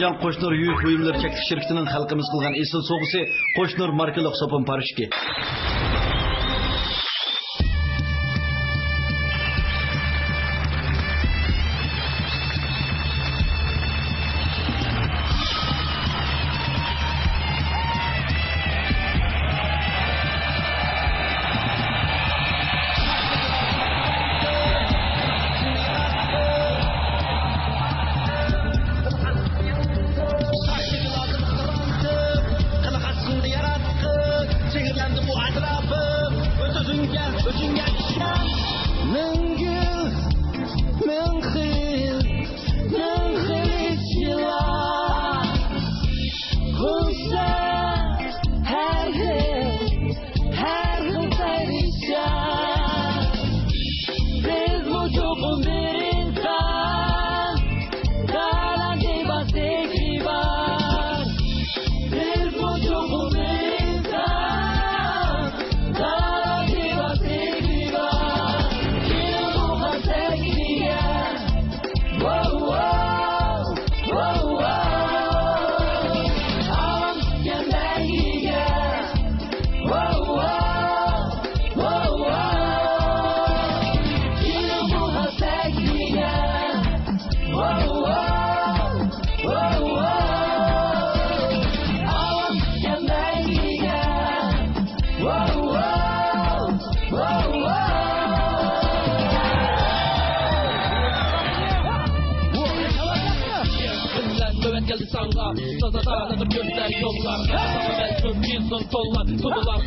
Şinjan Qo'shnur yük buyumları çekiliş şirketining xalqimiz qilgan esil sovg'isi Qo'shnur markali sopun parishki.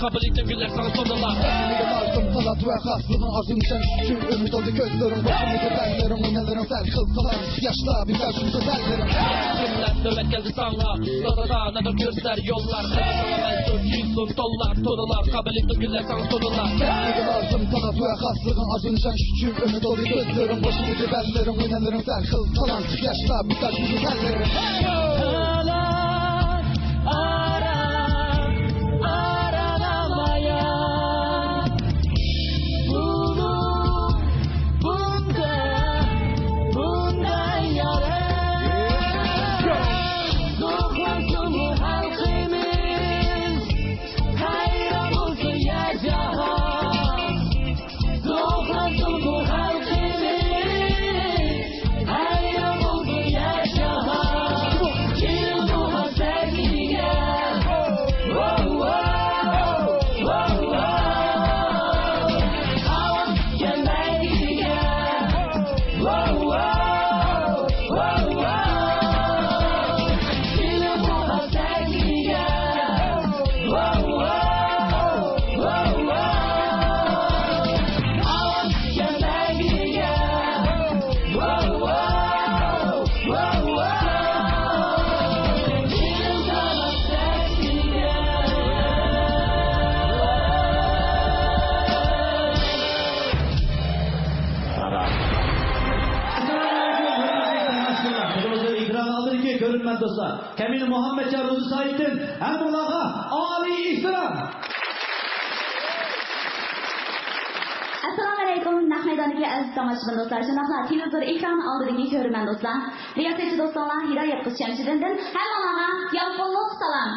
Kabullikte güller sana sonralar. Varsın talat ve haslığın azim sen tüm ümit oldu gözlerim. Başımı teperlerim oynarım sen kılsalar. Yaşla bir karşımıza derlerim. Kimler nöbet geldi sana. Sodada ne göster yollar. Son tollar torular. Kabullikte güller sana sonralar. Varsın talat ve haslığın azim sen tüm ümit oldu gözlerim. Başımı teperlerim oynarım sen kılsalar. Yaşla bir karşımıza derlerim. Kamil Muhammed Çarruzu Said'in hem Allah'a âli ihtiram. Assalamu alaikum. Nahmedoniki aziz tomoshabin do'stlar, shunaqla televizor ekrani oldidagi ko'rman do'stlar. Riyosetchi do'stlar, Hidoyat qiz Shamshiddindan hammaga yalqinliq salom.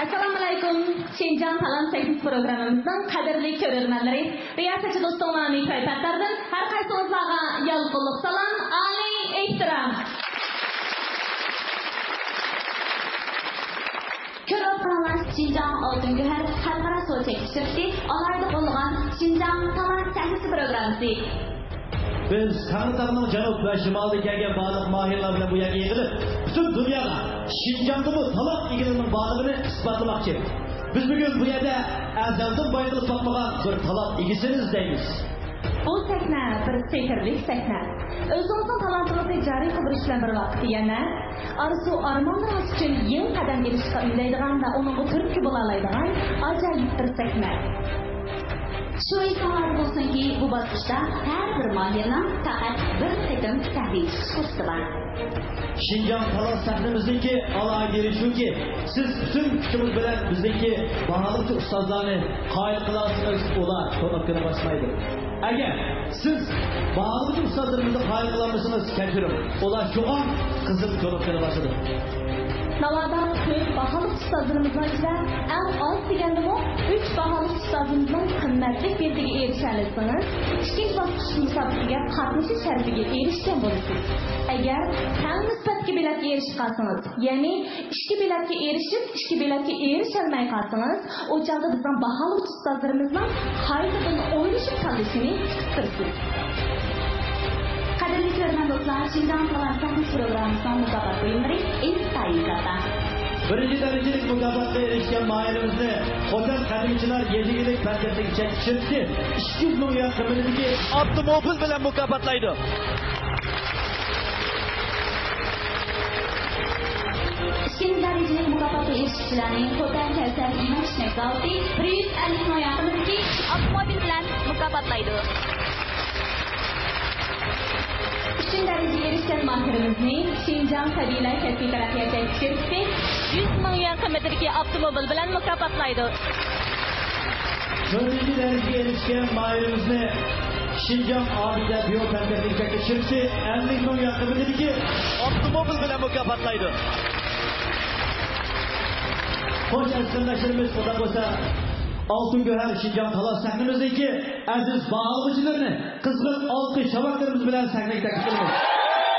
Assalamu alaikum. Şinjan Talant 8 programımızın qadrli ko'rmanlari, riyosetchi do'stlarning paypatlardan har qaysinizlarga yalqinliq salom, âli ihtiram. Köröpranlar Şinjan Altın Güher Halkara Soğuk Çekiştirdi, alayda bulunan Şinjan Talant 8 programısı. Biz Kanıtlarının Canub ve Şimal'da gelgen bağlık mahirlerle bu yerine yığılıp, bütün dünyada Şinjan'da bu talant ilgilinin bağlılığını ispatlamak için. Biz bugün bu yerde ezelden bayılıp bakmadan bir talant ilgisiniz deymiz. Bu sahne bir sehrli sahne. Özümüzün talantımızı cari kıvırışla bir vakit yana, arzu armanlarımız için yeni kadem gelişte ünleydiğen ve onun bu türkü bulalaydiğen acayip bir sahne. Şu insanlar olsun ki bu basışta her bir mahirden fakat bir takım tahlil kursu var. Şinjan talant sahnemizdeki alay geri şu ki, siz bütün küçümüz bilen bizdeki bahalıkçı ustazlarını kayıt kılarsınız, olar konuk basmaydı. Agar siz bazı ustalarımızı kaygılanmışsınız kefirim. Ola şu an kızım çoluk kere başladı. Navada 4 bahalı ustazlarımızdan ise en az degende bu 3 bahalı ustazımızdan kıymetli belgege erişerlisiniz. İkinci basqıç müsabaqaga qatnashish sharafiga erishgan bo'lasiz. Agar teng nisbatga biletga erishib qolsangiz, ya'ni 2 biletga erishib, 2 biletga erisholmay qolsangiz, o chog'da bizning bahalı ustazlarimizdan qaytadan o'ynashib qolishini kutursiz. Qadrli ko'rgan do'stlar, Şinjan Talant sahne programımızdan mukofot buyumlari Insta'yı kata. Birinci derecelik mükafatla erişken mahallemizni Hotel Kadimciler 7 merkezdeki çekişirdi. 200 milyon kımıldaki avtomobil bilen mükafatlaydı. İkinci derecelik mukofotga erishuvchilarning Hotel Kevsar Image Mekdavti 150 milyon kımıldaki avtomobil bilan mukofotlaydi. Üçüncü dereceye erişken mahirimizni Şinjan Tabiilar Kasbiy taraqqiyot tekshirishda 100 milyon kıymetdagi avtomobil bilan mukofotlaydi. Dördüncü dereceye erişken mahirimizni Şinjan Abide Biyopenteknik tekshirishda 50 milyon kıymetdagi avtomobil bilan mukofotlaydi. Hoş esirlaşırımız o da olsa Altın Göher Şinjan Talas sahnemizdeki aziz bağlıcılarını kızgın alkış şabaklarımız bilen sahneye takıştırırız.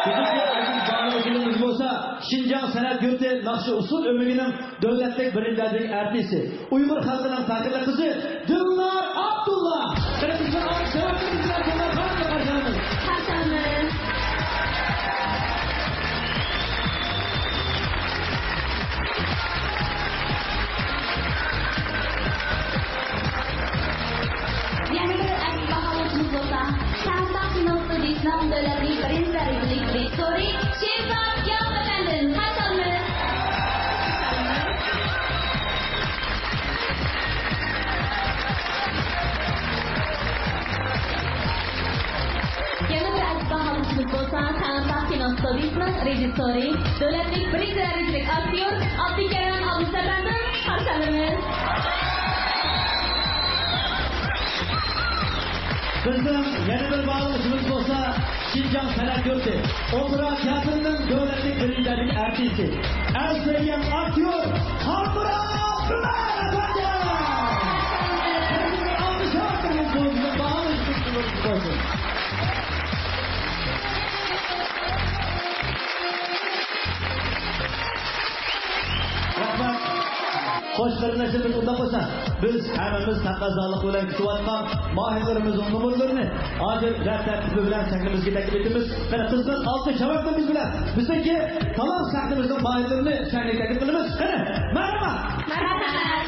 Bizimki aziz bağlıcılarımız olsa Şinjan Sanat Göte Nakşı Usul Ömrü'nün devletlik birimlerinin ertesi. Uygur halkının fakirli kızı Dilnar Abdullah. Kırmızı alkış şabaklarımız bilen sonra karşıya karşılarımız. Karşılarımız. Yani bir aziz bahalıcımız olsa, Şahsat Sinop'ta İslam Devletliği Birinci Derecelik Rektori Şehzat Yavuz Efendi'nin karşılarımız. Yana bir aziz bahalıcımız olsa, Şahsat Sinop'ta İslam Rejissori Devletlik Birinci Derecelik Aktör Abdülkerem Abdus Efendi'nin karşılarımız. Bizden yeni bir bağlılışımız olsa Şinjan Sanat Göte, Opera Tiyatro'nun devletlik birimlerinin ertesi. En sevdiğim aktör Hamura Pınar Efendi. Alkış hakkımız olsun, bağlılışımız olsun. Rahmet. Hoş kardeşlerimiz ondan olsa biz hemimiz taqazolik bilan kutayotgan mahirlarimizning numurlarini hozir tartibi bilan sahnimizga taklif etamiz. Mana qizlar olti chavaklarimiz bilan bizdagi talant sahnimizning mahirlarini sahnaga taklif qilamiz. Qani, marhamat. Marhamat.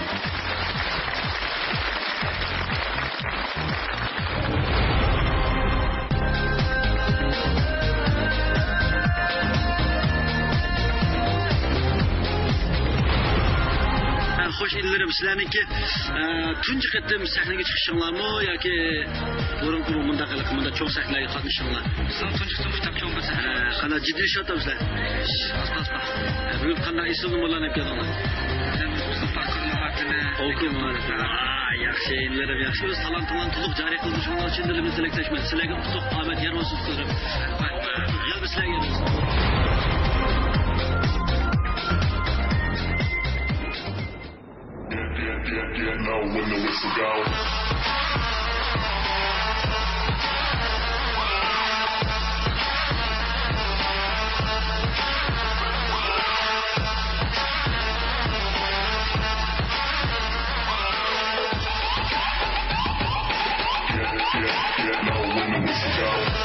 Hoş illerim sizlerniki tunji qatım sahnaga chiqishinglarmi yoki burungi bunda cho'ng sahnalarga qatnashinglar? Sizlar tunji qatım kitap cho'ng bo'lsa, qanday jiddiy ishlayapsizlar? Aspas. Bugun qanday isim nimalarni kelganlar? Yaxshi, illerim yaxshi. O'z talant-talantliq joriy qilishinglar uchun dilimiz tilaklashmiz. Sizlarga utuq omad yer bo'lsin sizlar. G'alaba sizlarga bo'lsin. Know when the whistle goes. Know when the whistle goes.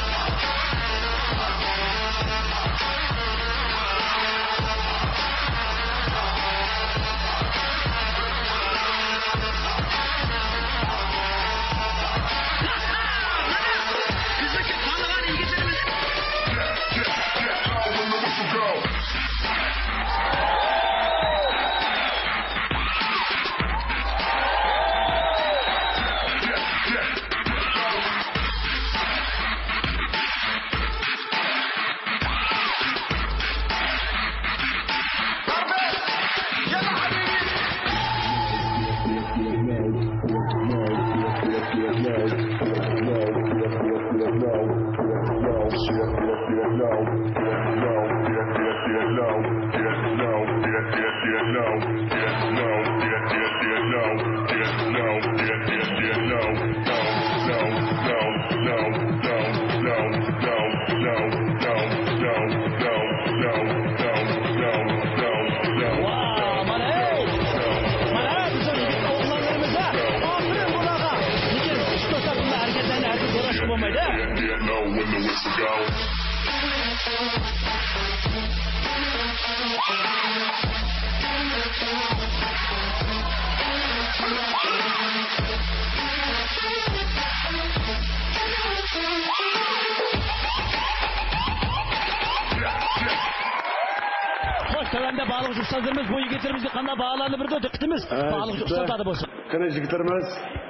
Tövende bağlık ustalarımız bu yigitlerimizde kanına bağlarını bir de dikkatimiz. Bağlık ustaları olsun. Kene yigitlerimiz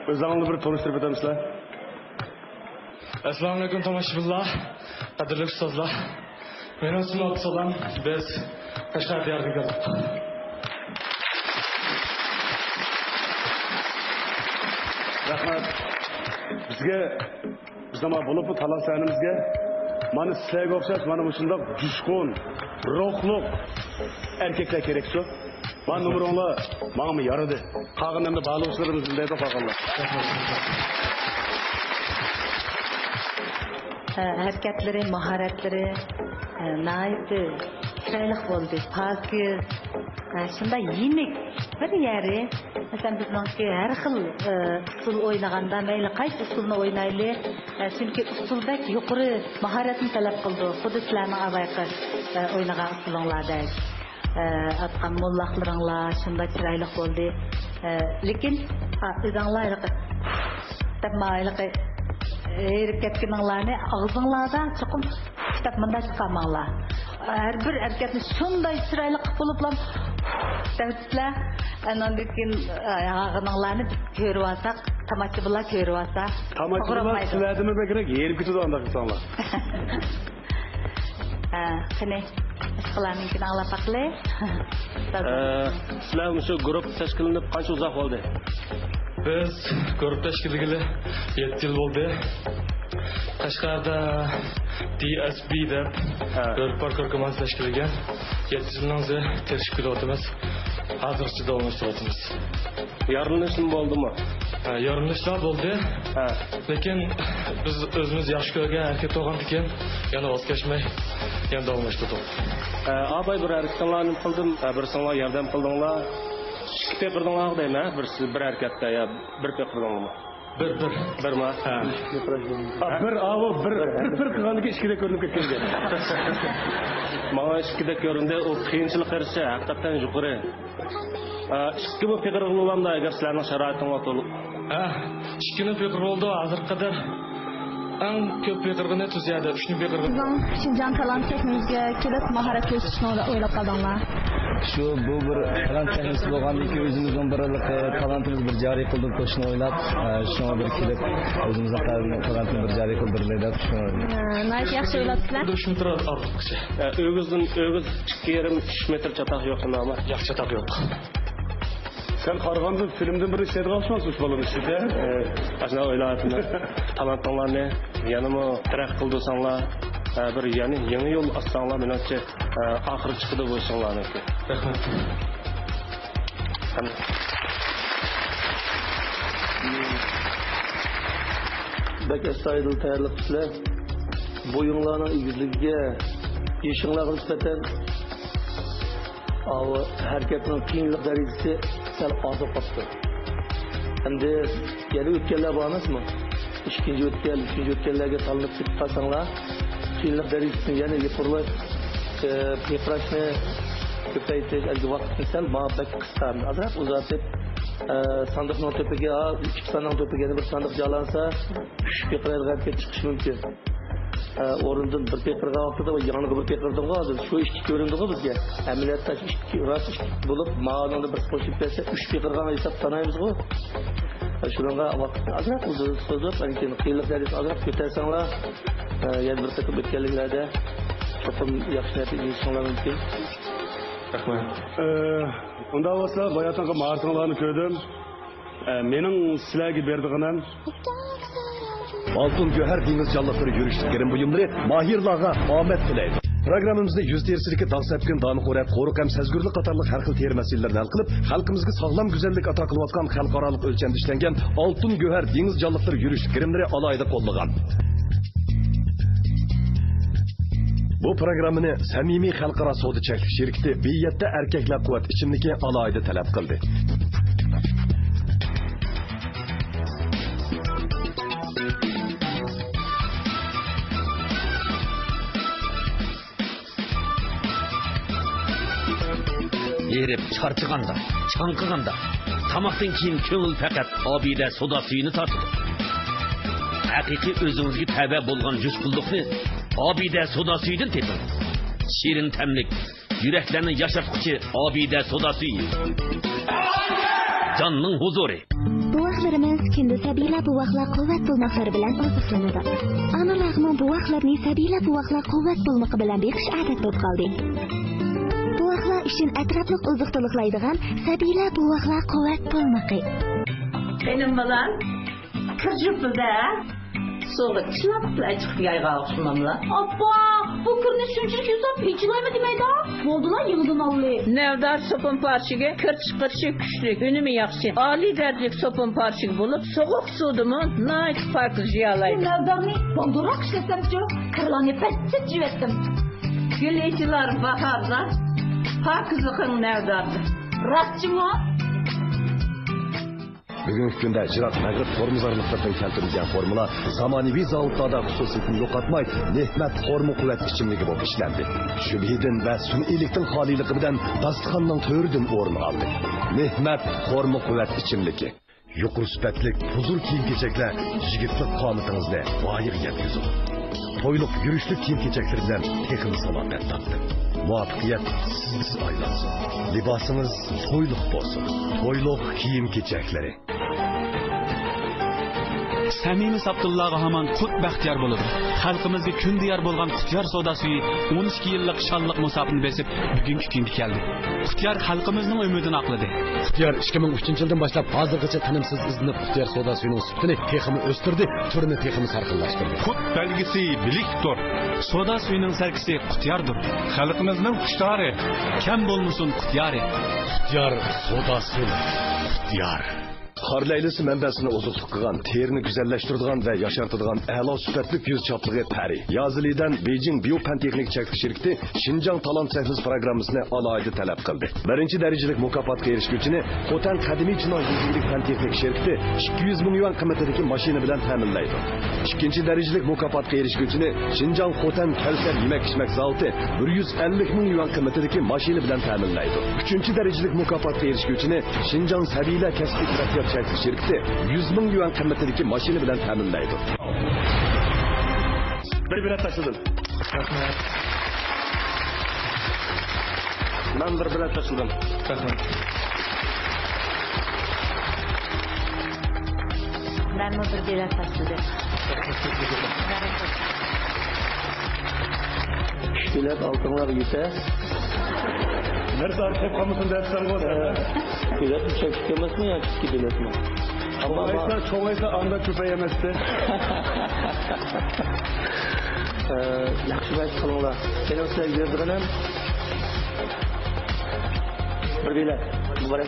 özlerinizni bir tanıştırıp ötemizler. Assalomu alaykum tomoshabinlar, qadrli ustozlar. Men ismim Abdusalam, biz Qashqadaryoga keldik. Rahmat. Bizga bizama bo'lib talansanimizga mana sizlarga o'xshash mana shunday jushqun, ruhliq erkaklar kerak shu. Men numaronglar menga yaradi. Qolganlarni bağluvchilarimiz bilaydi qolganlar. Hareketleri, maharetleri naiti chiroyli bo'ldi, pokiz. Shunda yenik bir yeri, masalan bizningki har xil usul o'ynaganda, mayli qaysi usulni o'ynaylik, chunki usuldek yuqori mahoratni talab qildi. Xuddi sizlarning avvalgi o'ynagan usulinglardek. Atqan mollahlaringlar shunda chiroyli bo'ldi. Lekin o'zinglar tamayliqi hareketkininglarni og'zinglarda chiqib kitap menda chiqarmanglar. Har bir harekatni shunday chiroyli qilib bo'liblar. Davlatlar andan keyin yag'ininglarni ko'rib olsak, tomoshabinlar ko'rib olsa, tomoshabinlar sizlarni kerak yerib ketadi unda qilsanglar. Qani ishqilaninkini anglab baqlay. Sizlar shu guruh tashkillanib qancha uzoq bo'ldi? Biz guruh tashkillagili 7 yil bo'ldi. Qashqarda DSB deb bir parkour komandasi tashkillagan. 7 yildan beri tashkilotimiz hozircha davom ettiramiz. Yarılışın bo'ldimi? Yarılışlar bo'ldi. Lekin biz o'zimiz yaxshi ko'rgan harakat bo'lgan ekan, yana voz kechmay yana davom ettirdik. Abay bir harakatlarni qildim, bir sonlar yordam qildinglar. Ikki peqirdinglar deymi? Bir harakatda ya bir peqirdinglarmi? Bir ma? Bir avu bir qilganiga ikkida ko'rinib ketgan. Menga ikkida ko'rindi, o qiyinchilik qarshi haqiqatan yuqori. Ikki bu peqir bo'lamda agar sizlarning sharoitingizga to'liq. Ikkini peqir bo'ldi, hozir qadar eng ko'p peqirni tuzadi, 3 peqirni. Şinjan talant tekniğe kelib maharat o'sishni o'ylab qoldinglar. Shu bu bir talant teknisi bo'lganligi o'zimizning talantimiz bir joriy qildik qo'shni o'ylab, shunga bir kelib o'zimizning talantni bir joriy qildirdik deb tushundim. Nayt yaxshi o'ylabsizlar. 3 metr ortiqcha. O'giz 2,5-3 metr chatoq yo'qmi ama? Yo'q, chatoq yo'q. Sen Qarag'anda filmdan bir ishlaydi qolsangiz uch bola ishlaydi. Ashuna o'ylayapman. Talantinglarni yanama taraq qildirsanglar, bir yangi yo'l ochsanglar, menimcha oxiri chiqadi bu ishlarniki. Rahmat. Bak astoydil tayyorlabsizlar. Bo'yinglarning egizligiga, yeshinglarga nisbatan harakatning qiyinlik darajasi sal ortib qoldi. Endi yana o'tganlar bor emasmi? Ikkinchi o'tganlarga talinib ketib qolsanglar, qiyinlik darajasini yana yuqorilab, preprashni ko'paytirish, albatta vaqtni sal muhabbat qisqardi. Azab uzatib, sandiqning to'piga, ikki sandiqning to'piga bir sandiq joylansa, 3 peqirga hareket chiqish mumkin. O'rindan bir peqirga vaqtida va yoniga bir peqirdan hozir shu ishni ko'rindingmi bizga? Amaliyotda rast bo'lib, ma'noda bir qo'shib bersa 3 peqirga hisob sanaymiz-ku. Shunga vaqt azroq uzatib, lekin qiyinlik darajasini azroq ko'tarsanglar, yana bir taqib o'tganliklarda cho'qim yaxshi natija olishinglar mumkin. Rahmat. Unda bo'lsa, boyatonga martinglarni ko'rdim. Mening sizlarga berdig'im Altın Göher Deniz Canlıları yürüyüşlüklerin buyumları mahirlarga ahmet dileydi. Programmamızda yüz terisilikka dağ sepkin, daniqorat, qo'riq ham sezgurlik qatorliq har xil teri masalalarini hal qilib, xalqimizga sog'lom go'zallik ato qilayotgan xalqaro o'lchamda ishlangan oltin go'har dengiz jonliqlar yurish kirimlari alohida qo'llagan. Bu programmani samimiy xalqaro savdo cheklik shirkati Biyatda erkaklar quvvat ichimligi alohida talab qildi. Erib charchiganda, chanqiganda, tamoqdan keyin ko'ngil faqat obida soda suyini tortadi. Haqiqiy o'zingizga tavba bo'lgan jushqullikni obida soda suyidan teping. Shirin tamlik, yuraklarni yashatquchi obida soda suyi. Jonning huzuri. Buvaxlarimiz kendi sabila buvaxlar quvvat bulmoqlari bilan oziqlanadi. Analarning buvaxlarning sabila buvaxlar quvvat bulmoqi bilan beqish odat bo'lib qoldi. Buvaxlar için atrofliq oziqtiliqlaydigan sabila buvaxlar quvvat bulmoqi. Benim balam kırcıklıda soğuk çılapla çıkıp yayga alışmamla. Abba, bu kırını şunçuk yüzden peçilayma demeydi ha? Oldular yıldın allı. Nevdar sopun parçıge kırçık güçlük ünümü yakşı. Ali derdik sopun parçıge bulup soğuk sudumu nait farklı jiyalaydı. Nevdar ne? Bandurak işlesem çok kırılanı petsit civettim. Güleyciler baharda pakızlıkın nevdardı. Rastçı mı? Bugungi kunda Jirat Mag'rib formuzorliqlardan keltirilgan formula zamonaviy zavqlarda xususiyatini yo'qotmay, nehmat formu quvvat ichimligi bo'lib ishlandi. Shubhidan va sun'iylikdan xoliligi bilan dasturxonning to'ridan o'rin oldi. Nehmat formu quvvat ichimligi. Yuqori sifatli huzur kiyim-kechaklar yigitlik qomatingizni voyaga yetkazadi. To'yliq yurishlik kiyim-kechaklar bilan texnik salomat topdi. Muvaffaqiyat siz aylansin. Libosingiz to'yliq bo'lsin. To'yliq kiyim-kechaklari. Samimiy Abdullaga hamon qut baxtiyor bo'ladi. Xalqimizga kun diyar bo'lgan Qutyar savdo suyi 12 yillik shonliq musofirni besib bugungi kunga keldi. Qutyar xalqimizning umidini oqladi. Qutyar 2003-yildan boshlab hozirgacha tinimsiz izlanib Qutyar savdo suyining sifatini texmi o'stirdi, turini texmi sarxillashtirdi. Qut belgisi bilikdir. Savdo suyining sarkisi Qutyardir. Xalqimizning qushtari kam bo'lmasin Qutyari. Qutyar savdo suyi. Qutyar Qarlaylisi manbasini ozuqliq qilgan, terini güzelleştirdigan ve yaşartadigan a'lo sifatli yüz çaplığı pari. Yazilidan Beijing Biopantexnik Çeklik Şirketi Şinjan Talant Sahnes programmasını alayda talep kıldı. Birinci derecelik mukafotga erishguvchini Xotan Qadimiy Chinoy Yuzlik Pantexnik Şirketi 200 ming yuan qiymatidagi mashina bilan ta'minlaydi. İkinci derecelik mukafotga erishguvchini Şinjan Xotan Kevser yemek-ichmak zavodi 150 ming yuan qiymatidagi mashina bilan ta'minlaydi. Üçüncü derecelik mukafotga erishguvchini Şinjan Sabila kasbiy taraqqiyot Çeklik Şirketi 100 ming yuan qiymatidagi mashina bilan ta'minlaydi. Bir bilet taşıdım. Rahmat. Ben bir bilet taşıdım. Rahmat. Ben mi bir bilet taşıdım? Bilet altınlar yeter. Nerede artık kamusun dersen o da. Bilet mi çekilmez mi ya çizgi bilet mi? Çoğaysa anda küpe yemezdi. Yaxshi baş qilinglar. Seni sizlarga berdirganam. Bir bilet. Muborak.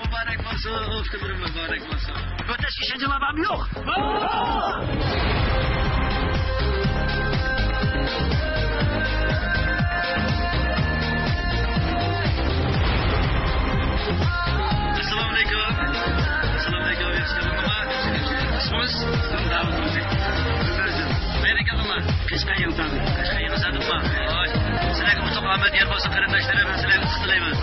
Mübarek olsun. Öftümürüm mübarek olsun. Öteş işince babam yok. Sizlarga mutlaq omad yer bo'lsa qarindoshlarim, sizlarga qistilayman.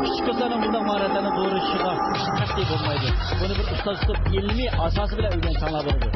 küçük kızların bundan maharetlerini doğruşuşuna taktik olmaydı. Bunu bir usta tutup ilmi asası bile öğrensenler oldu.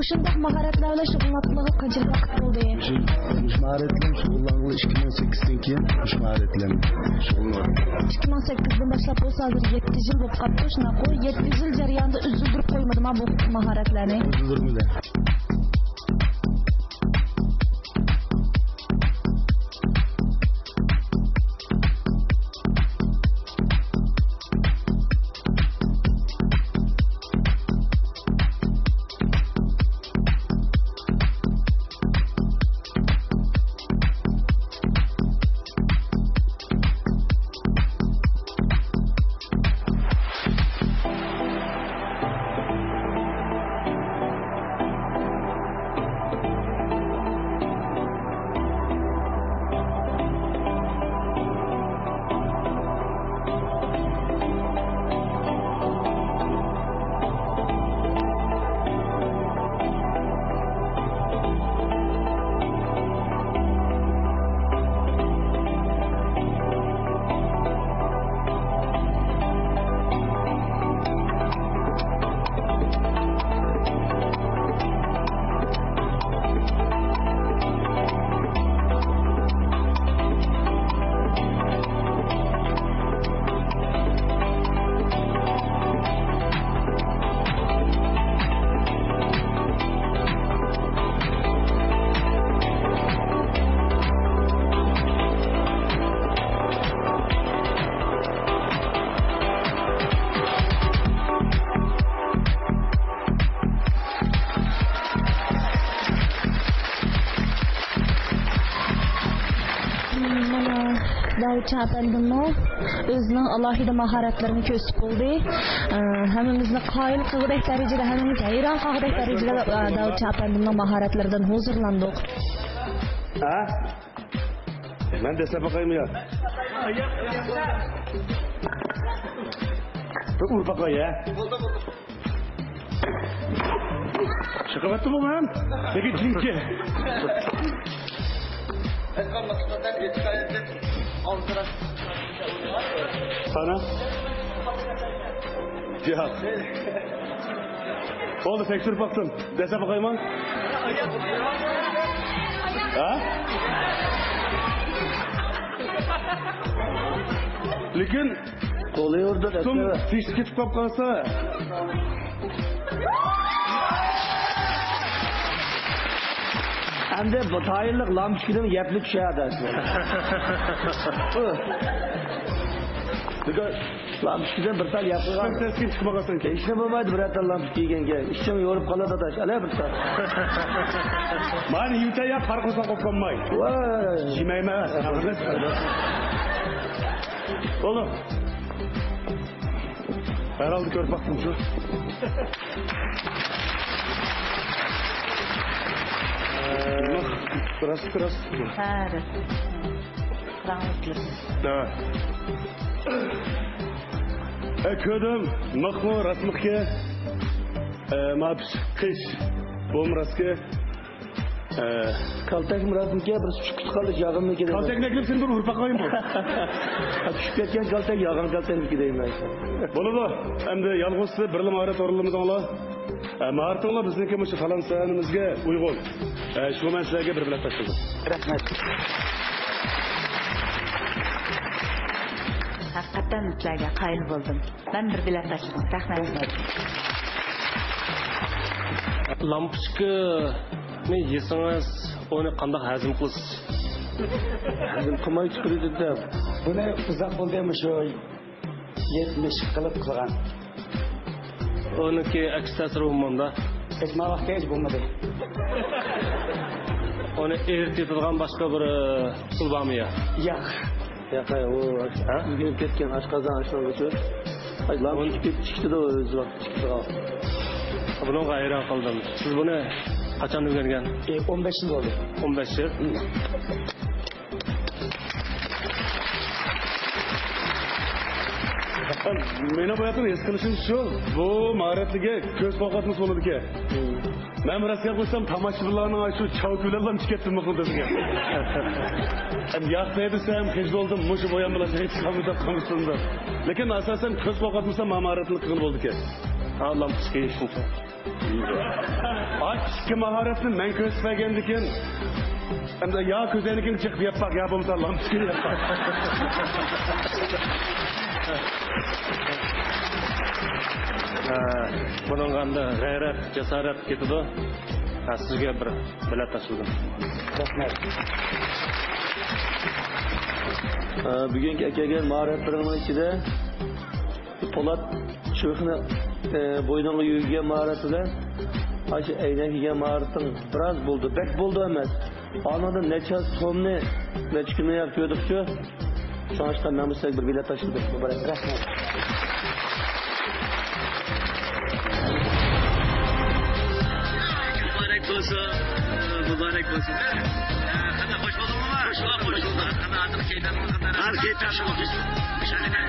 Şundaq maharetlerle şug'ullanmağa qanchalik vaqt bo'ldi? Shu maharetlarni shug'ullangan 2008dan keyin shu maharetlarni shug'ullanyapman. 2008dan boshlab bo'lsa hozir 7 yil bo'lib qoldi. Shunaqa 7 yil jarayonida uzildirib qo'ymadimi bu maharetlarni? Uzildirmadi. Davut Çapendin'in özünün alohida maharatlarini kösüp buldu. Hemimizni qoyil qilgudek derecede, hemimiz hayran qilgudek derecede Davut Çapendin'in maharatlarından huzurlandık. Ha? Ben de size bakayım ya. Çok vur bakayım ya. Şaka battı mı lan? Peki çünkü. Sana? Ya. Oldu pek sürüp baktım. Dese bakayım lan. Ha? Lekin oluyordu da. Tüm fiş ketip kalsa. Hem de bu tayırlık lamçıkının yeplik şey adası. Lamçıkıdan bir tal yapılgan. Sen kim çıkma kalsın ki? İşte bulmaydı bir atal lamçık yiyenge. İşçemi yorup kalı da taş. Alaya bir tal. Mani yute ya farklısa koplanmay. Vay. Şimeyme. Oğlum. Herhalde kör baktım şu. Biraz. Evet. Da. Ködüm, mıhmı, rasmıhke, mapş, kış, bomraske, kaltak mıratmıke bir küçük kalı yağımlı gideyim. Kaltak ne gülsün dur urpak koyayım bu. Küçük ketken kaltak yağın kaltak gideyim ben. Bunu da hem de yalğızsı birli maharet oralımız ola. Maharetіңla біздің кеміші қалан сәнімізге ұйғын. Şu mən sizlərə bir bilet taşıdım. Rahmet. Hakikaten sizlerge kayıl buldum. Ben bir bilet taşıdım. Rahmet. Lampuchka ne yesiniz, onu qanday hazm qilasiz? Hazm qilmay chiqirdi deb. Buni uzoq bo'ldimi shu 70 qilib qilgan. Onunki aks ta'siri bo'lmanda. Etma vaqti hech bo'lmadi. Onu eritadigan boshqa bir usul bormi ya? Yo'q. Yo'q, u uyga ketgan oshqozon ashulasi. Ay, lampuchka chiqdi da o'zi vaqt chiqdi. Buni hayron qoldim. Siz buni qachon o'rgangan? 15 yil bo'ldi. 15 yil. Meni bu yerda his qilishim shu, bu maharatliga ko'z qo'rqatmas bo'ladi ekan. Men rasga qo'ysam tomoshabinlarning shu chavkulardan chiqib maquldiga. Ham yaxshi desam, hech bo'ldim, mushu bo'yam bilan hech qamida qamsindi. Lekin asosan ko'z qo'rqatmasa maharatli qilib bo'ldi ekan. Allohim sizga shuncha. Aşkı maharetini men köspegendikin hem de ya közenikin çıkıp yapmak ya bu musallam çıkıp yapmak. Bunun qanda g'ayrat, jasorat ketidi. Sizga bir bilet taşıdım. Rahmat. Bugungi akaga maharatlarimning ichida Po'lat sho'xni bo'yningga yuygan maharatidan aşı aynak yegan maharating biroz bo'ldi. Bek bo'ldi emas. Anada necha so'mni necha kunni yapıyorduk-ku. So'nishda men sizga bir bilet taşıdım. Rahmat. Mübarek olsun. Hadi hoş bulduk mu? Hoş bulduk. Hadi adım Keytan kadar. Keytan olmuş. Şöyle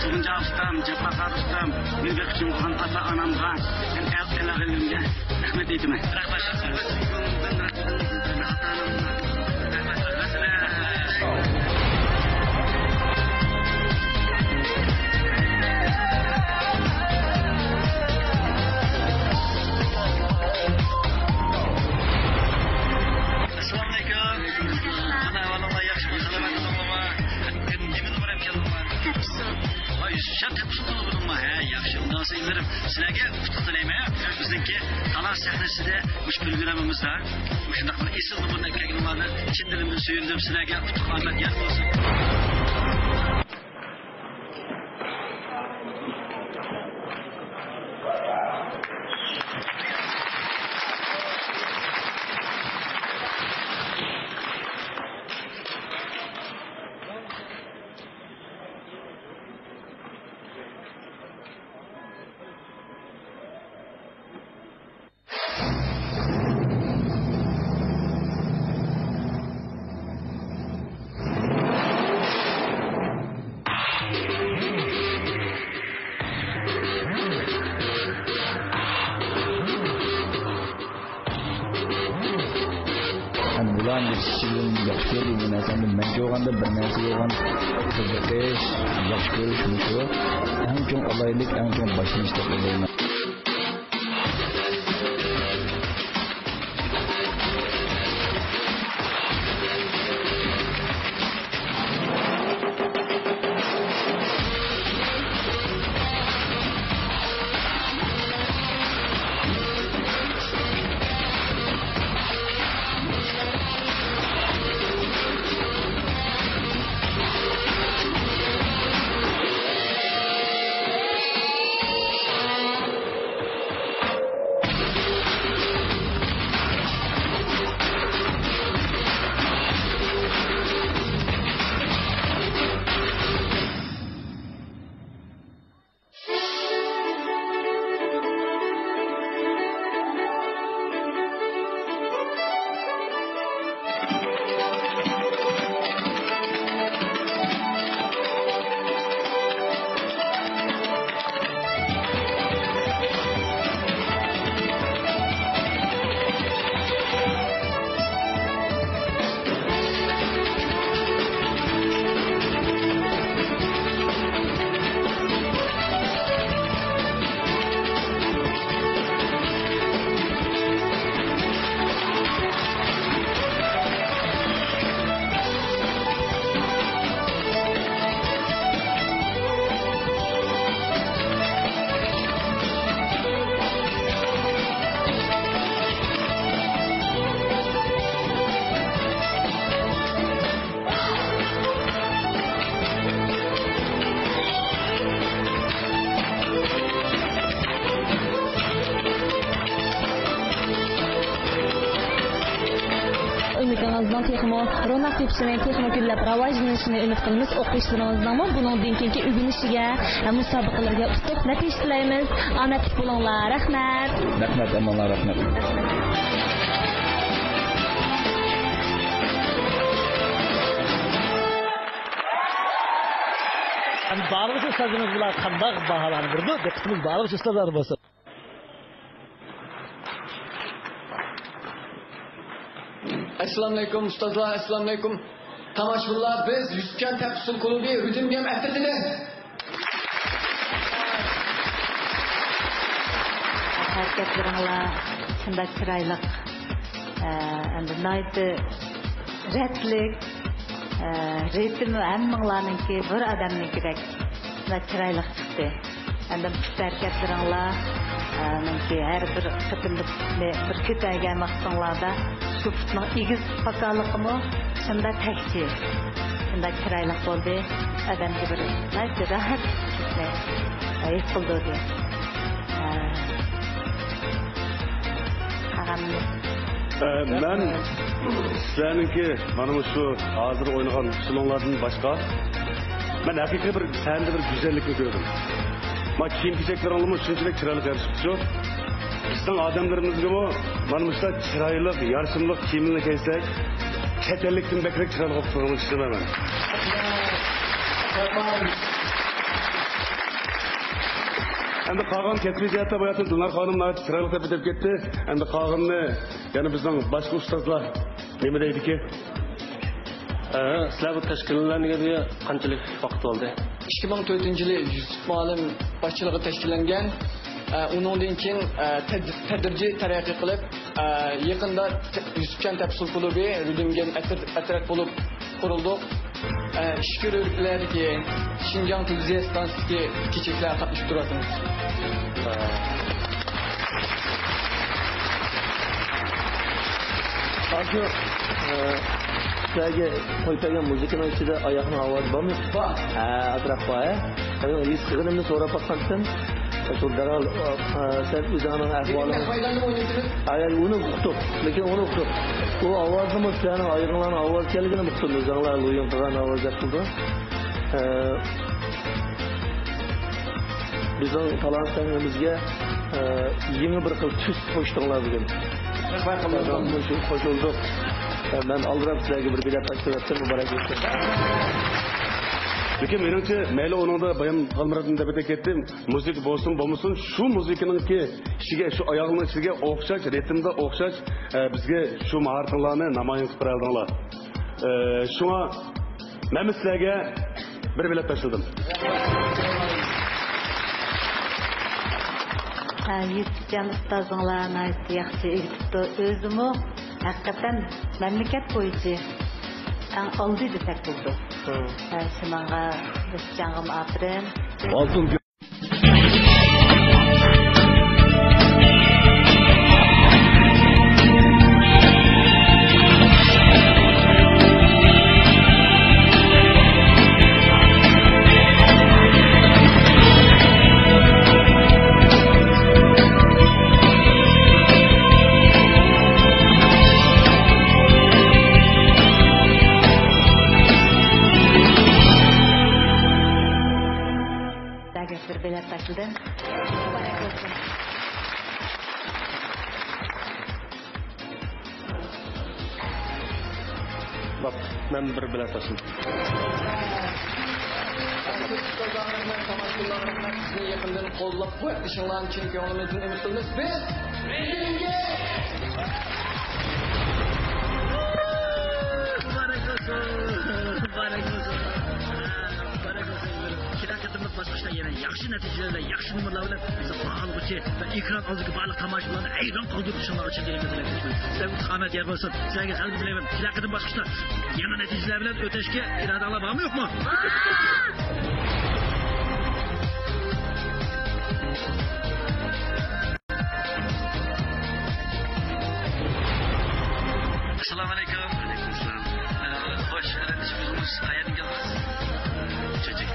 Turuncu ustam, Cabbar ustam, bir bekçim olan ata anamga, sen el elimge. Rahmet etme. Sizlarga qutlug' tilayman. Bizniki talon sahnasida ushbu programimizda shunday bir esil bir kelganlarni chin dilimdan suyundim. Sizlarga qutlug' omad yor bo'lsin. Allah'ın yetiştirdiğin yaxşı görüyor bu narsani menga olganda bir narsa bo'lgan qiziqish, yaxshi ko'rish shu. Eng chong olaylik, eng chong boshlanish deb o'ylayman. Ümidinizden texmo ronak tepsinin texmo güllep ravajlanışını ümid qilamiz. O'qishlarınızdan bunun dinkinki ügünüşüge, müsabaqalarga ustak natija tilaymiz. Omadli bo'linglar. Rahmat. Rahmat, amallar rahmat. Barliq ustozimiz bilan qanday baholandirdi? Diqqatimiz barliq ustozlar bo'lsin. Assalomu alaykum ustozlar, assalomu alaykum tomoshabinlar. Biz Yusufjon Tafsil klubi Rhythm atletini hareketleringlar shunda chiroyli, endi nihoyatda ratlik, ritmi hammanglarniki bir odamnikidek chiroyli chiqdi. Endi hareketleringlar menki her bir qıtımlık bir kütüge maqsınlarda şu futma igiz pakallıqımı şunda tekçi şunda kiraylık oldu adam gibi neyse rahat ayıp oldu diye ben sizlerinki bana şu hazır oynayan sulonlardan başka ben hakikaten bir sende bir güzellikni gördüm. Ma kiyim-kechaklar olmuş, shunchalik chiroyli yarışibdi. Bizning odamlarimizga bu mana bu chiroyli, yarishimli kiyimni kiysak, chet ellikdan bekrak chiroyli bo'lib turganini tushunmayman. Endi qolgan ketmeyecekti bu yerda Dinar xonim chiroyli deb ketib ketdi. Endi qolganni yana bizning boshqa ustozlar nima deydiki? Sizlar bu tashkilotlarga qanchalik vaqt bo'ldi? 2004-yili Yusuf Muallim boshchiligida tashkillangan, undan keyin tadrijiy taraqqiy qilib, yaqinda Yusufjon Tafsil klubi Rhythmga atrat bo'lib qurildi. Shukr-o'riklarga Xinjiang televiziya stansiyasiga kechiklar qatnashib turamiz. Hozir sizlarga qo'yilgan muzikaning ichida oyoqning ovozi bormi? Bor. Atrofga, his qilganimni so'rab boqqandim. Shu daral sen o'zining ahvolini agar uni uqtib, lekin uni uqtib. Bu ovozimiz sizlarning oyoqlarning ovoz kelganini uqtib, o'zinglar o'yin qilgan ovozlar qildi. Bizning talantlarimizga yangi bir xil tus qo'shdinglar bugun. Qo'shildik. Ben aldırab sizlerge bir bilet açtırdım, mübarek olsun. Lekin menimcha mayli uningda bayon qilmadim deb aytdim. Musiqa bo'lsin, bo'lmasin, shu musiqaningki ishiga, shu oyog'ining ishiga o'xshash, ritmda o'xshash bizga shu mahoratlarni namoyon qilib berardinglar. Shunga men sizlarga bir bilet tashladim. Yetişen ustazыңlarına yaxşı eğitipti. Özümü hakikaten memleket boyunca aldı desek buldu. Şunanga yetişenğim aferin. Altın Bak, ben bir bilet taşıdım. Sizni yaqindan qo'llab-quvvatlashinglarni chin ko'nglimizdan umid qilamiz. Biz Başka yine yaxshi natijalarla, yaxshi numaralar bilan bizni qo'rqalg'uchi va ekran oldidagi barliq tomoshabinlarni hayron qoldirishinglar uchun tilaklar. Sizlarga qomat yer bo'lsin. Sizlarga qalbi tilayman. Tilakdan boshqa yana natijalar bilan o'tishga irodalar bormi, yo'qmi? Assalomu alaykum. Alaykum assalom. Xo'sh, biz qayerga kelamiz? Çektik.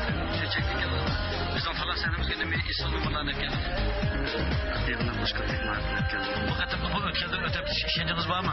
Bizden falan senimizde de bir isim numaralarına geldik. Diyelim başka bir numaralarına geldik. Bu kadar bu ülkede ötep işiniz var mı?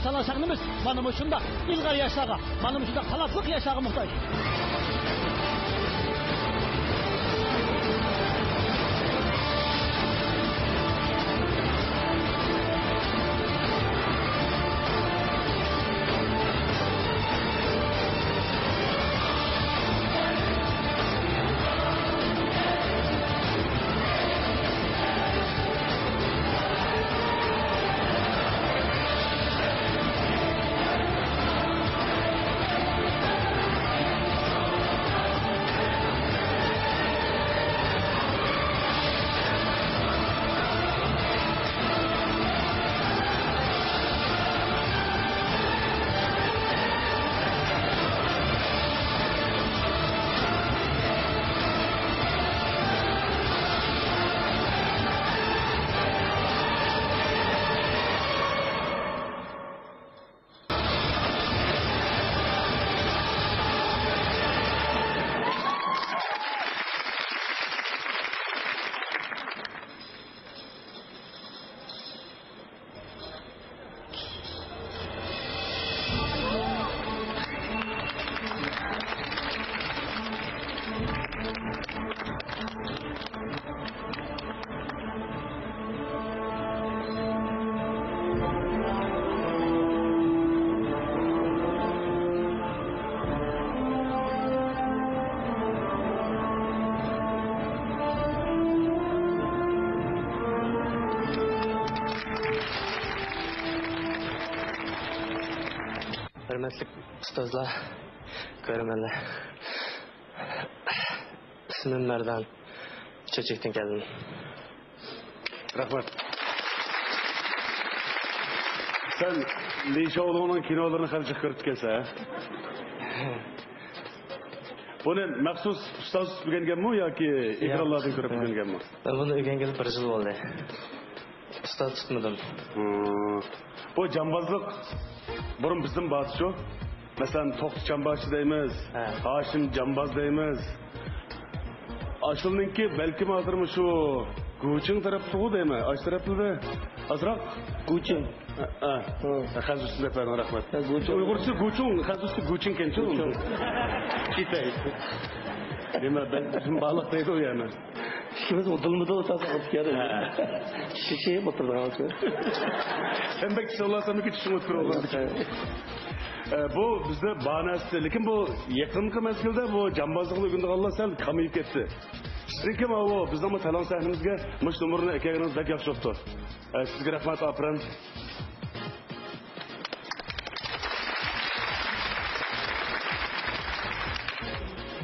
Salaşağımız bana şunda ilgar yaşağa, bana şunda kalatlık yaşağa muhtaç. Hürmetlik ustazlar, görmenler. İsmim Merdan. Çeçekten geldim. Rahmat. Sen Leyşa oğlunun kinolarını karşı kırıtkense ha? Bunu məxsus ustaz öyrəngenmi yoki ekranlardan ko'rib öyrəngenmi? Ben bunu öyrəngenim bir yıl oldu. Ustaz tutmadım. Bu jambazlık burun bizim batı şu. Mesela Toqti Jambaşı deymiz, Haşim Jambaz deymiz. Aşılınki belki hazırmı şu Guçin tarafı deymi? Aş tarafı da azraq Guçin. Hazırsı efendim rahmet. Uygursu Guçin, hazırsı Guçin kençi oldu. Kitay. Demek ben bizim balık deydi o yani. İkimiz odulmuda olsası alıp geldi. Şişeye batırdık ağzı. Sen belki sallasam iki çişim ötkür oldu. Bu bizde banası, lekin bu yakınki mezgilde bu jambazlıklı günde Allah sen kamayıp gitti. Sizinki mi o? Biz ama talon sahnimizge mış numurunu ekeginiz bek yaxshi oldu. Sizge rahmat apran.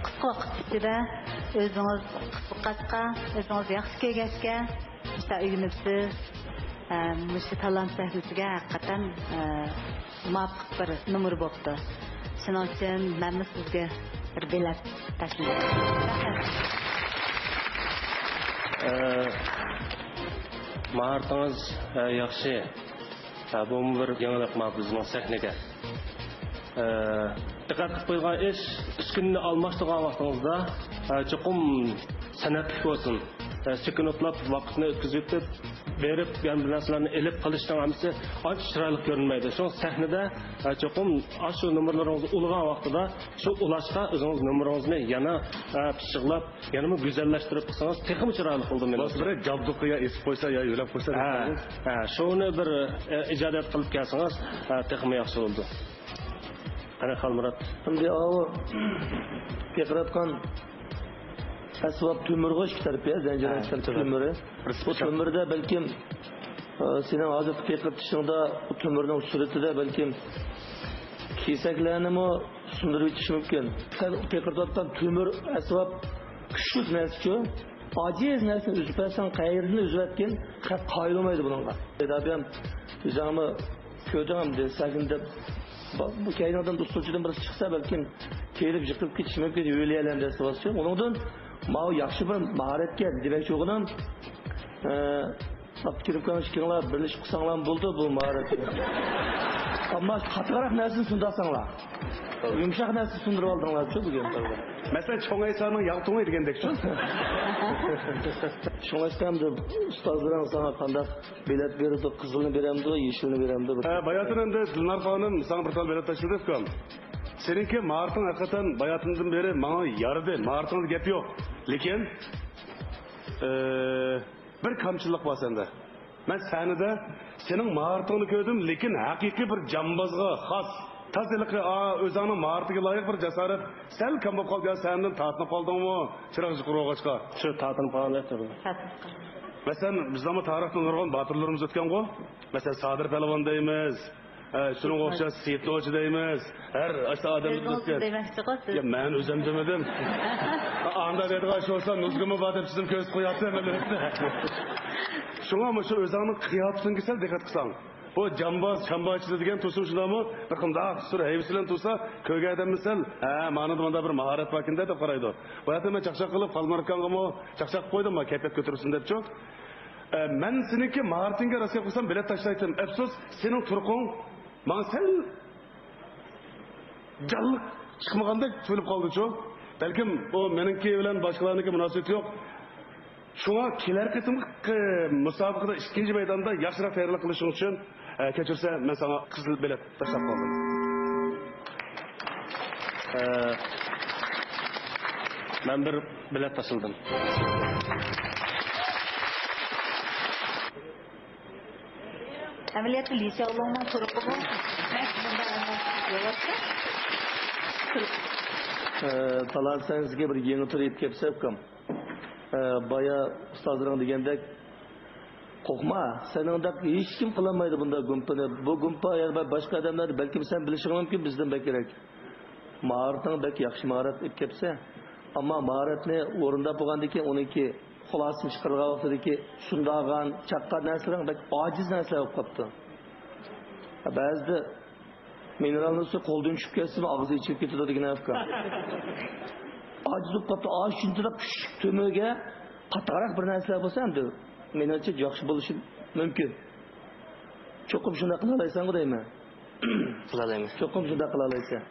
Qisqa vaqt ichida o'zingiz qisqacha, o'zingiz yaxshi kelgachga, işte uyimizsiz, mush talon sahnasiga haqiqatan muvaffaq bir numur bo'ldi. Shuning uchun men sizga bir bilet tashlayman. Mahartınız yaxşı. Bu bir yanılıq bizning sahnaga. Diqqat qilib qo'ygan ish, uskunni almashtirgan vaqtingizda chuqum san'atli bo'lsin. Sekundotlab vaqtni o'tkazib berib, yan narsalarni elib qilishdan hamsi ancha chiroyli ko'rinmaydi. Shu sahnada chuqum shu nomerlaringizni ulg'an vaqtida shu ulashqa o'zingiz nomeringizni yana pishiqlab, yana go'zallashtirib qilsangiz, texnik chiroyli bo'ldi men. Bosbira jabduqiga esib qo'ysa yo yo'lab qo'ysa. Shuni bir ijodiyat qilib kelsangiz, texnik yaxshi bo'ldi. Ana Xalmurat. Şimdi o Pekratkan asbab tömürgü işkitarıp ya, zencirden çıkan tömürü. Bu tömürde belki senin hazır Pekrat dışında bu tömürün sureti de belki kesaklarını mı sundurup yetişi mümkün. Pekratkan tömür asbab küçük nesçi, aciz nesini üzüpersen kayırını üzüverken kayılmaydı bununla. Edabiyem üzerime köyden de sakinde bu kainadan dostluğundan birisi çıksa belki kelip yıkıp ketiş mümkün öyleyelen de sıvası yok. Onundan mağu yaxşı bir maharetke demek çoğunun kirip kanışkınlar birleşik kusanlar buldu bu maharetke. Ama katıgarak nesini sundasanlar. Yumuşak nesini sundurup aldınlar çok bugün. Mesela Çoğaysan'ın yağtuğuna ergendek şu. Çoğaysan'da ustazların sana kandak bilet verirdi, kızılını veremdi, yeşilini veremdi. Bayatın önde Dilnar Hanım sana bir tane bilet taşıdı ki. Seninki Mart'ın hakikaten bayatından beri bana yarıdı. Mart'ın gap yok. Lekin bir kamçılık var sende. Ben sahnede senin Mart'ını gördüm, lekin hakiki bir jambazga xos. Tazılıkı özünün Mart'ı layık bir cesaret. Sen kam bo'lib qolgan senden tatınıp qaldingmi? Çırağıcı quruğaçqa. Şu tatınıp qolgan etdim. Mesela bizde tarixten nurg'un batırlarımız o'tgan go. Mesela Sadir Palvon deymiz. Şunun o'xshash Seyitli Hoji deymiz. Her aşağı adamımız o'tgan. Ya men o'zim demedim. Anda dediğin şey olsa nuzgumu batib sizin ko'z qo'yapti elbette. Şuna mı şu özünün qiyafetiga sal diqqat qilsang. Bu jambaz, shambachi degan to'sin shunami? Bir qanday sur hayvisilan tursa, ko'rgan odam misal, mana bunda bir mahorat vakinde deb qaraydi. Bu yerda men chaqchaq qilib qalmarkanmi, chaqchaq qo'ydim, kayfiyat ko'tarsin debchi. Men seniki mahoratingga rasyo qilsam bilet tashlaydim. Afsus, sening turqing men sal jalliq chiqmagandek to'lib qoldi-chu. Balkim o meniki bilan boshqalarniki munosabat yo'q. Şuna kelar qitimki musobaqada ikkinchi maydonda yaxshiroq tayyorlik qilishing uchun kechirsa men sana qizil bilet tashlab qoldim. Men bir bilet tashladim. Ameliyat Lisa oğlundan sorup bu. Talan sizge bir yeni tur yetip kepsep kam. Baya ustazların degende Qo'rqma, seningdek hech kim qilolmaydi bunda gumpani. Bu gumpa yana boshqa odamlar balki sen bilishing mumkin bizdan kerak. Maharatning bak yaxshi maharat olib kelsa, ammo maharatni o'rinda bo'lgandan keyin uniki xulosini chiqargan vaqtidagi shundagan chaqqan narsalar bak ojiz narsalar bo'lib qolibdi. Ba'zida mineralni suv qo'ldan tushib ketsa, og'zi ichib ketadi degan afkor. Ojiz bo'lib qolibdi, shunday kuchli to'miga qattiqroq bir narsalar bo'lsa ham menimcha yaxshi bo'lishi mumkin. Cho'qim shunda qila olaysanmi deyman. Qila olayman. Cho'qim shunda qila olaysan.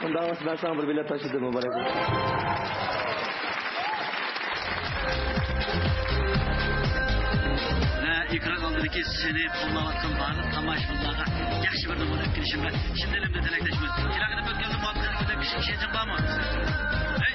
Unda ben sana bir bilet taşıdım mübarek. Ekran aldığındaki seni kullanatkan bağlı tamaşalarına yaxşı bir numara girişim var. Şimdi elimde dilekleşmez. Kilakını bötkenli muhabbetlerinde bir şey diyeceğim var mı? Hey!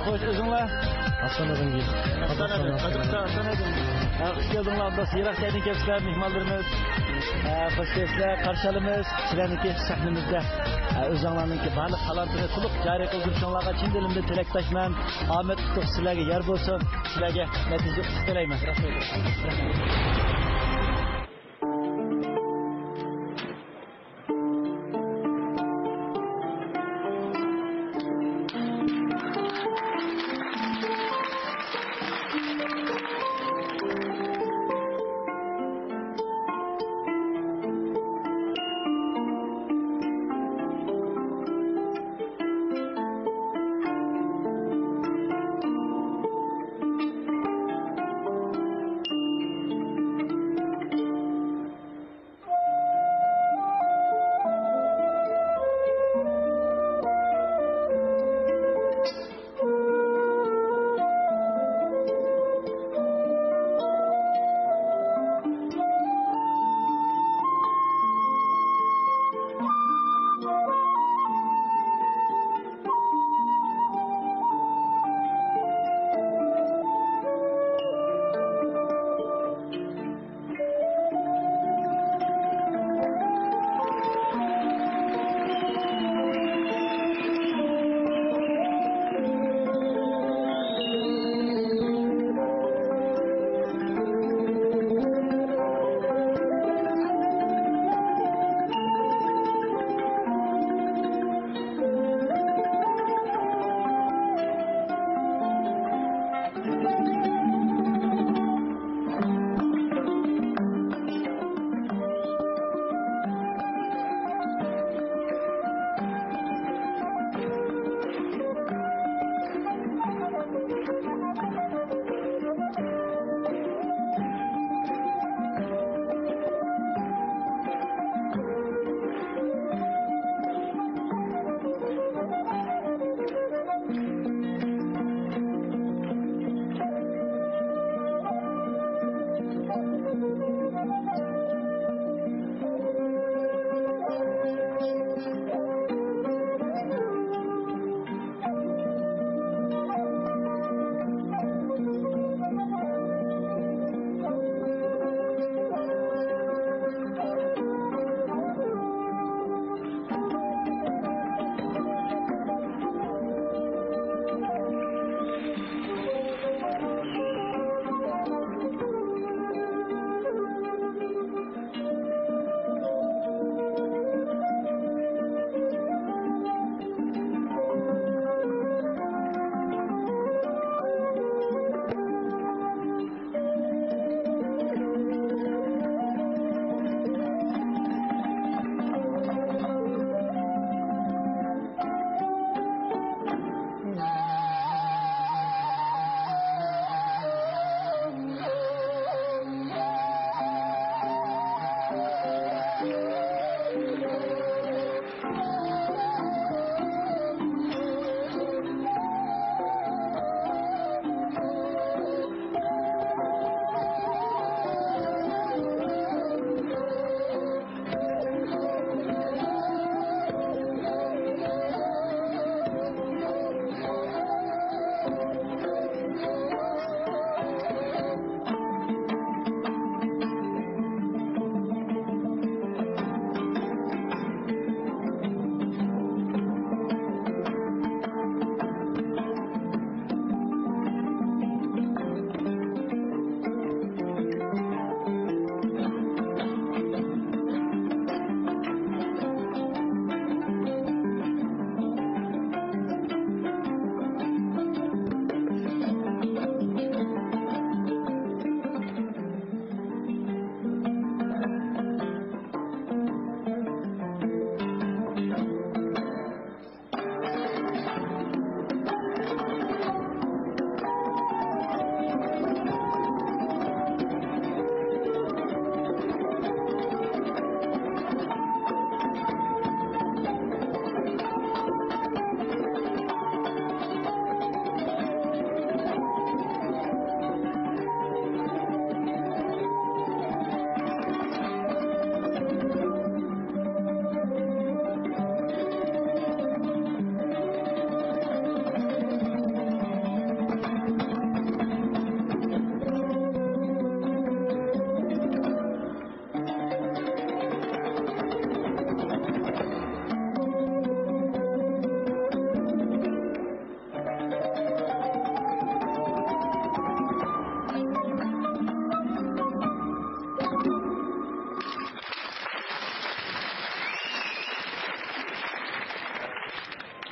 Hoş özünler. Aslanadın gel. Aslanadın. Hoş geldinler. Abdası Irak Teknik Hepsiler mihmanlarımız. Hoş geldinler. Karşılığımız. Sizlerdeki sahnimizde. Özünlerdeki barlık talantını tulup cari kıldırışınlarga çin dilimde tilektaşman. Ahmet tutuq sizlerge yer bolsun. Sizlerge netice isteleyim.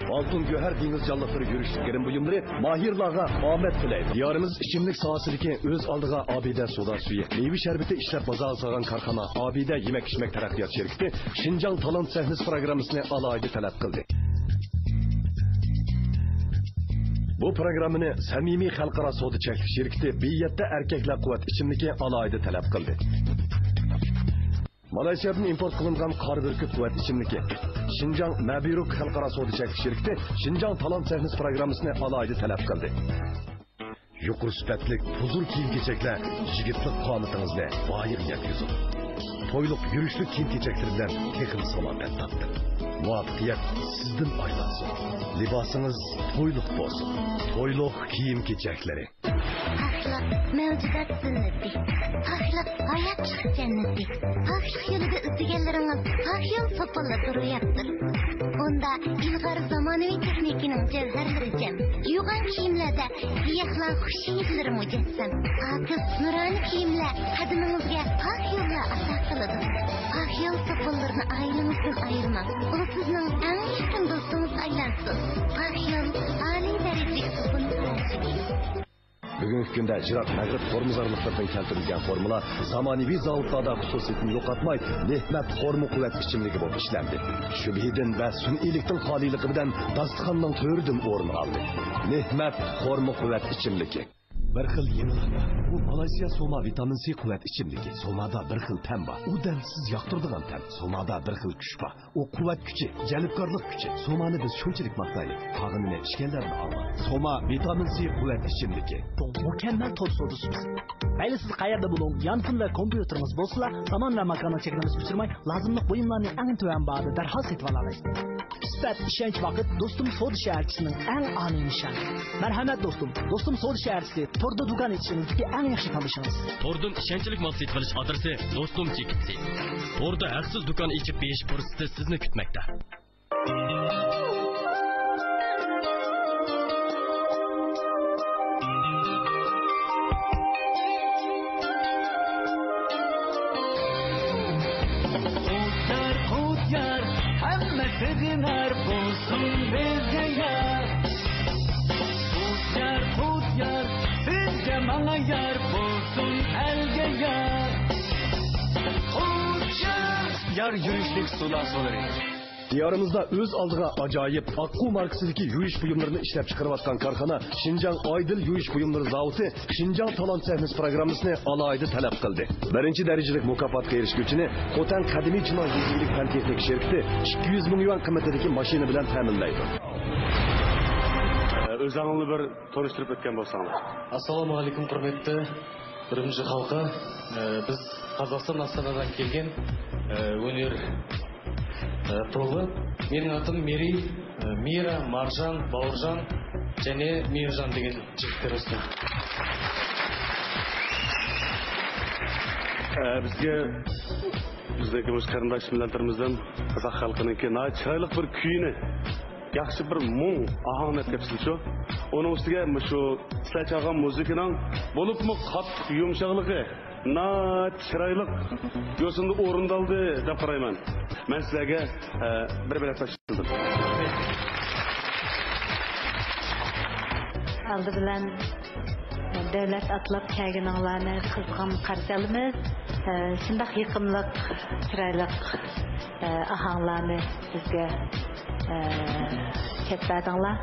Altın Göher Deniz Canlıkları yürüşlüklerin buyumları mahirlarga Ahmet Kuley. Diyarımız içimlik sahasındaki öz aldığa abide soda suyu, meyve şerbeti işlep bazağı sağan karxana abide yemek içmek terakkiyat şerikti. Şinjan Talant Sahnesi programısını alaydı talep kıldı. Bu programını samimiy xalqaro savdo cheklik şirkati Biyatda erkaklar quvvat ichimligi alayida talab qildi. Malayziyadan import qilingan qor burkut quvvat ichimligi. Şinjan Mabiruk xalqaro savdo cheklik shirkati Şinjan Talant Sahnesi programmasini alayida talab qildi. Yuqori sifatli huzur kiyim-kechaklar yigitlik qomatingizni boyiq yetkazib. To'yliq yurishlik kiyim-kechaklar bilan texnik salomat topdi. Muvaffaqiyat sizdan aylansin. Libosingiz to'yliq bo'lsin. To'yliq kiyim-kechaklari. Axloq mavjudot sunnati. Axloq hayotlik jannati. Axloq yo'lida izlaganlaringiz axyol sopalla turayaptir. Onda ilg'or zamonaviy texnikaning jawharlari jam. Yugan kiyimlarda giyohlar xushhidlari mujassam. Oqiz nuroniy kiyimlar qadimingizga axyollar ato qiladi. Axyol sopallarini aylingizdan ayirmang. U sizning eng yaqin do'stingiz aylansin. Axyol oliy darajali sopun qarashigi. Bugungi kunda Jirat Mag'rib formuzorliqlardan keltirilgan formula zamonaviy zavodlarda xususiyatini yo'qotmay, nehmat formu quvvat ichimligi bo'lib ishlandi. Shubhidan va sun'iylikdan xoliligi bilan dasturxonning to'ridan o'rin oldi. Nehmat formu quvvat ichimligi. Bir xil yeniliklar. Bu Malayziya Soma vitamin C quvvat ichimligi. Somada bir xil tam bor. U dam siz yoqtiradigan tam. Somada bir xil kuch bor. O quvvat kuchi, jalbkorlik kuchi. Somani biz shunchalik maqtaylik. Tag'inini ichganlarni olma. Soma vitamin C quvvat ichimligi. Mükemmel toz sodasımız. Mayli siz qayerda bo'ling, yanfun va kompyuterimiz bo'lsa, zamon va makonga cheklanib uchirmay, lazımlıq buyumlarni eng to'van bahada darhol setib olasiz. Sifat, ishonch vaqt do'stim So'd shaharchisining eng oliy nishoni. Marhamat do'stim, do'stim So'd shaharchisi Torda do'kon ichishingizga eng yaxshi tanishingiz. Tordan ishonchlik mal setib olish adresi do'stim chekitsi. Torda haqsiz do'kon ichib besh fursati sizni kutmoqda. Sevinler bulsun bizce yar. Kut yar, sizce bana yar bulsun elge yar. Kut yar yürüyüşlük sular soları. Diyarımızda öz aldığı acayip Akku markasındaki yuyish buyumlarını işlep çıkarıvatkan karxana Şinjan Aydil yuyish buyumları zavodi Şinjan Talant Sahnesi programmasını alayida talab qildi. Birinchi darajalik mukofotga erishguvchini Qo'tan qadimiy Chinon yuziylik fan texnik shirkati 200 ming yuan qimmatidagi mashina bilan ta'minlaydi. O'zingni bir tanishtirib o'tgan bo'lsangiz. Assalomu alaykum hurmatli Urumchi xalqi. Biz Qozog'iston Astonadan kelgan өнер тобы. Менің атым Мери, Мира, Маржан, Бауыржан және Мейіржан деген жігіттер өскен. Bizdeki bu qarindosh millatlarimizdan Qozoq xalqininki chiroyli bir kuyini, yaxshi bir mung ohangni aytibsiz shu. Uning ustiga shu sizlar chalgan muzikaning bo'libmi qattiq yumshoqligi, chiroyli yo'sinda o'rindaldi deb qarayman. Men sizlarga bir bilet tashildim. Aldı bilen devlet atlap kelganlarni qizg'in qarshi olamiz. Shunday yiqimliq, chiroyli ahanglarni sizga ketdinglar.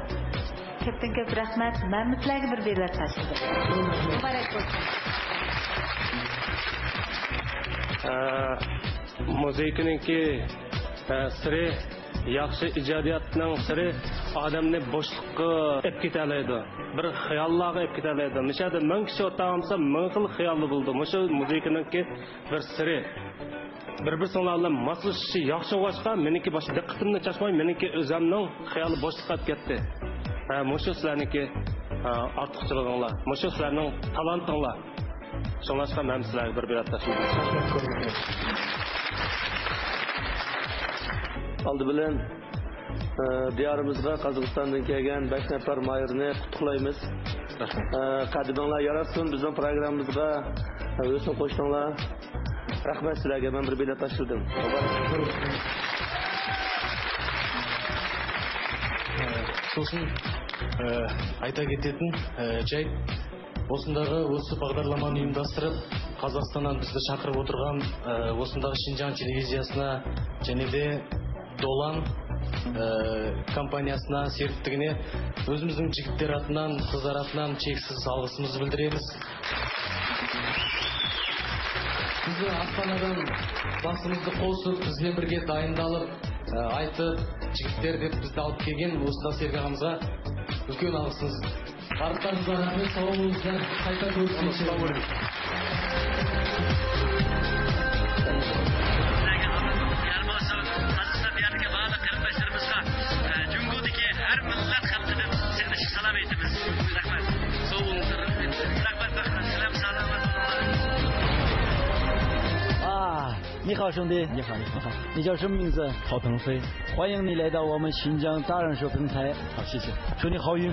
Ketdan ko'p rahmat. Men sizlarga bir bilet tashildim. Muborak bo'lsin. Muzikaninki siri yaxshi ijodiyatning siri odamni bo'shliqqa olib ketalaydi. Bir xayollarga olib ketalaydi. Mishada 1000 kishi o'tirsa 1000 xil xayolli bo'ldi. Mushu muzikaninki bir siri. Bir-biringlar bilan moslashishi yaxshi bo'lsa, meniki boshqa diqqatimni chashmay, meniki o'zimning xayoli bo'shliqqa olib ketdi. Mushu sizlarniki ortiqchiliginglar. Mushu sizlarning talantinglar. Şunlaşqa mən sizlərə bir bilet taşıydım. Aldı bilen diyarımızda Qozog'istondan kelgan 5 nafar mayırni qutlaqlaymiz. Qadiminglar yaratsin bizning programmamizga o'sin qo'shdinglar. Rahmat sizlarga, men bir bilet taşıdım. Сосын айта кететін жайт, осы бағдарламаны ұйымдастырып, Қазақстаннан бізді шақырып отырған осындағы Шинжаң телевизиясына және де Долан компаниясына, серіктігіне өзіміздің жігіттер атынан, қыздар атынан шексіз алғысымызды білдіреміз. Бізді Астанадан басымызды қосып, бізбен бірге дайындалып, айтып, жігіттер деп бізді алып келген осында Серік ағамызға үлкен алғысымыз. Қарттарыңызға рахмет, сау болыңыздар, қайта көріскенше.啊，你好，兄弟。你好，你好。你叫什么名字？郝腾飞。欢迎你来到我们新疆达人秀平台。好，谢谢。祝你好运。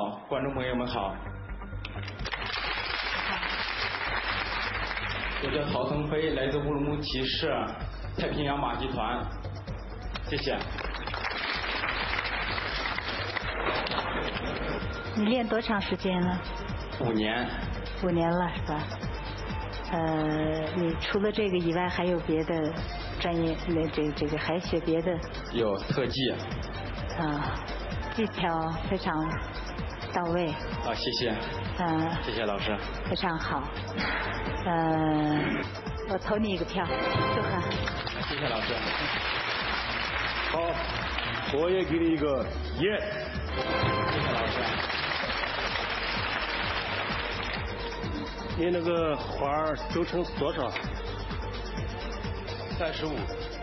好，观众朋友们好。我叫陶腾飞，来自乌鲁木齐市太平洋马戏团，谢谢。你练多长时间了5年。5年了是吧？你除了这个以外，还有别的专业？这个还学别的？有特技。技巧非常到位。谢谢。谢谢老师。非常好。我投你一个票，祝贺。谢谢老师。好，我也给你一个 yes。谢谢老师。你那个花轴承是多少？35，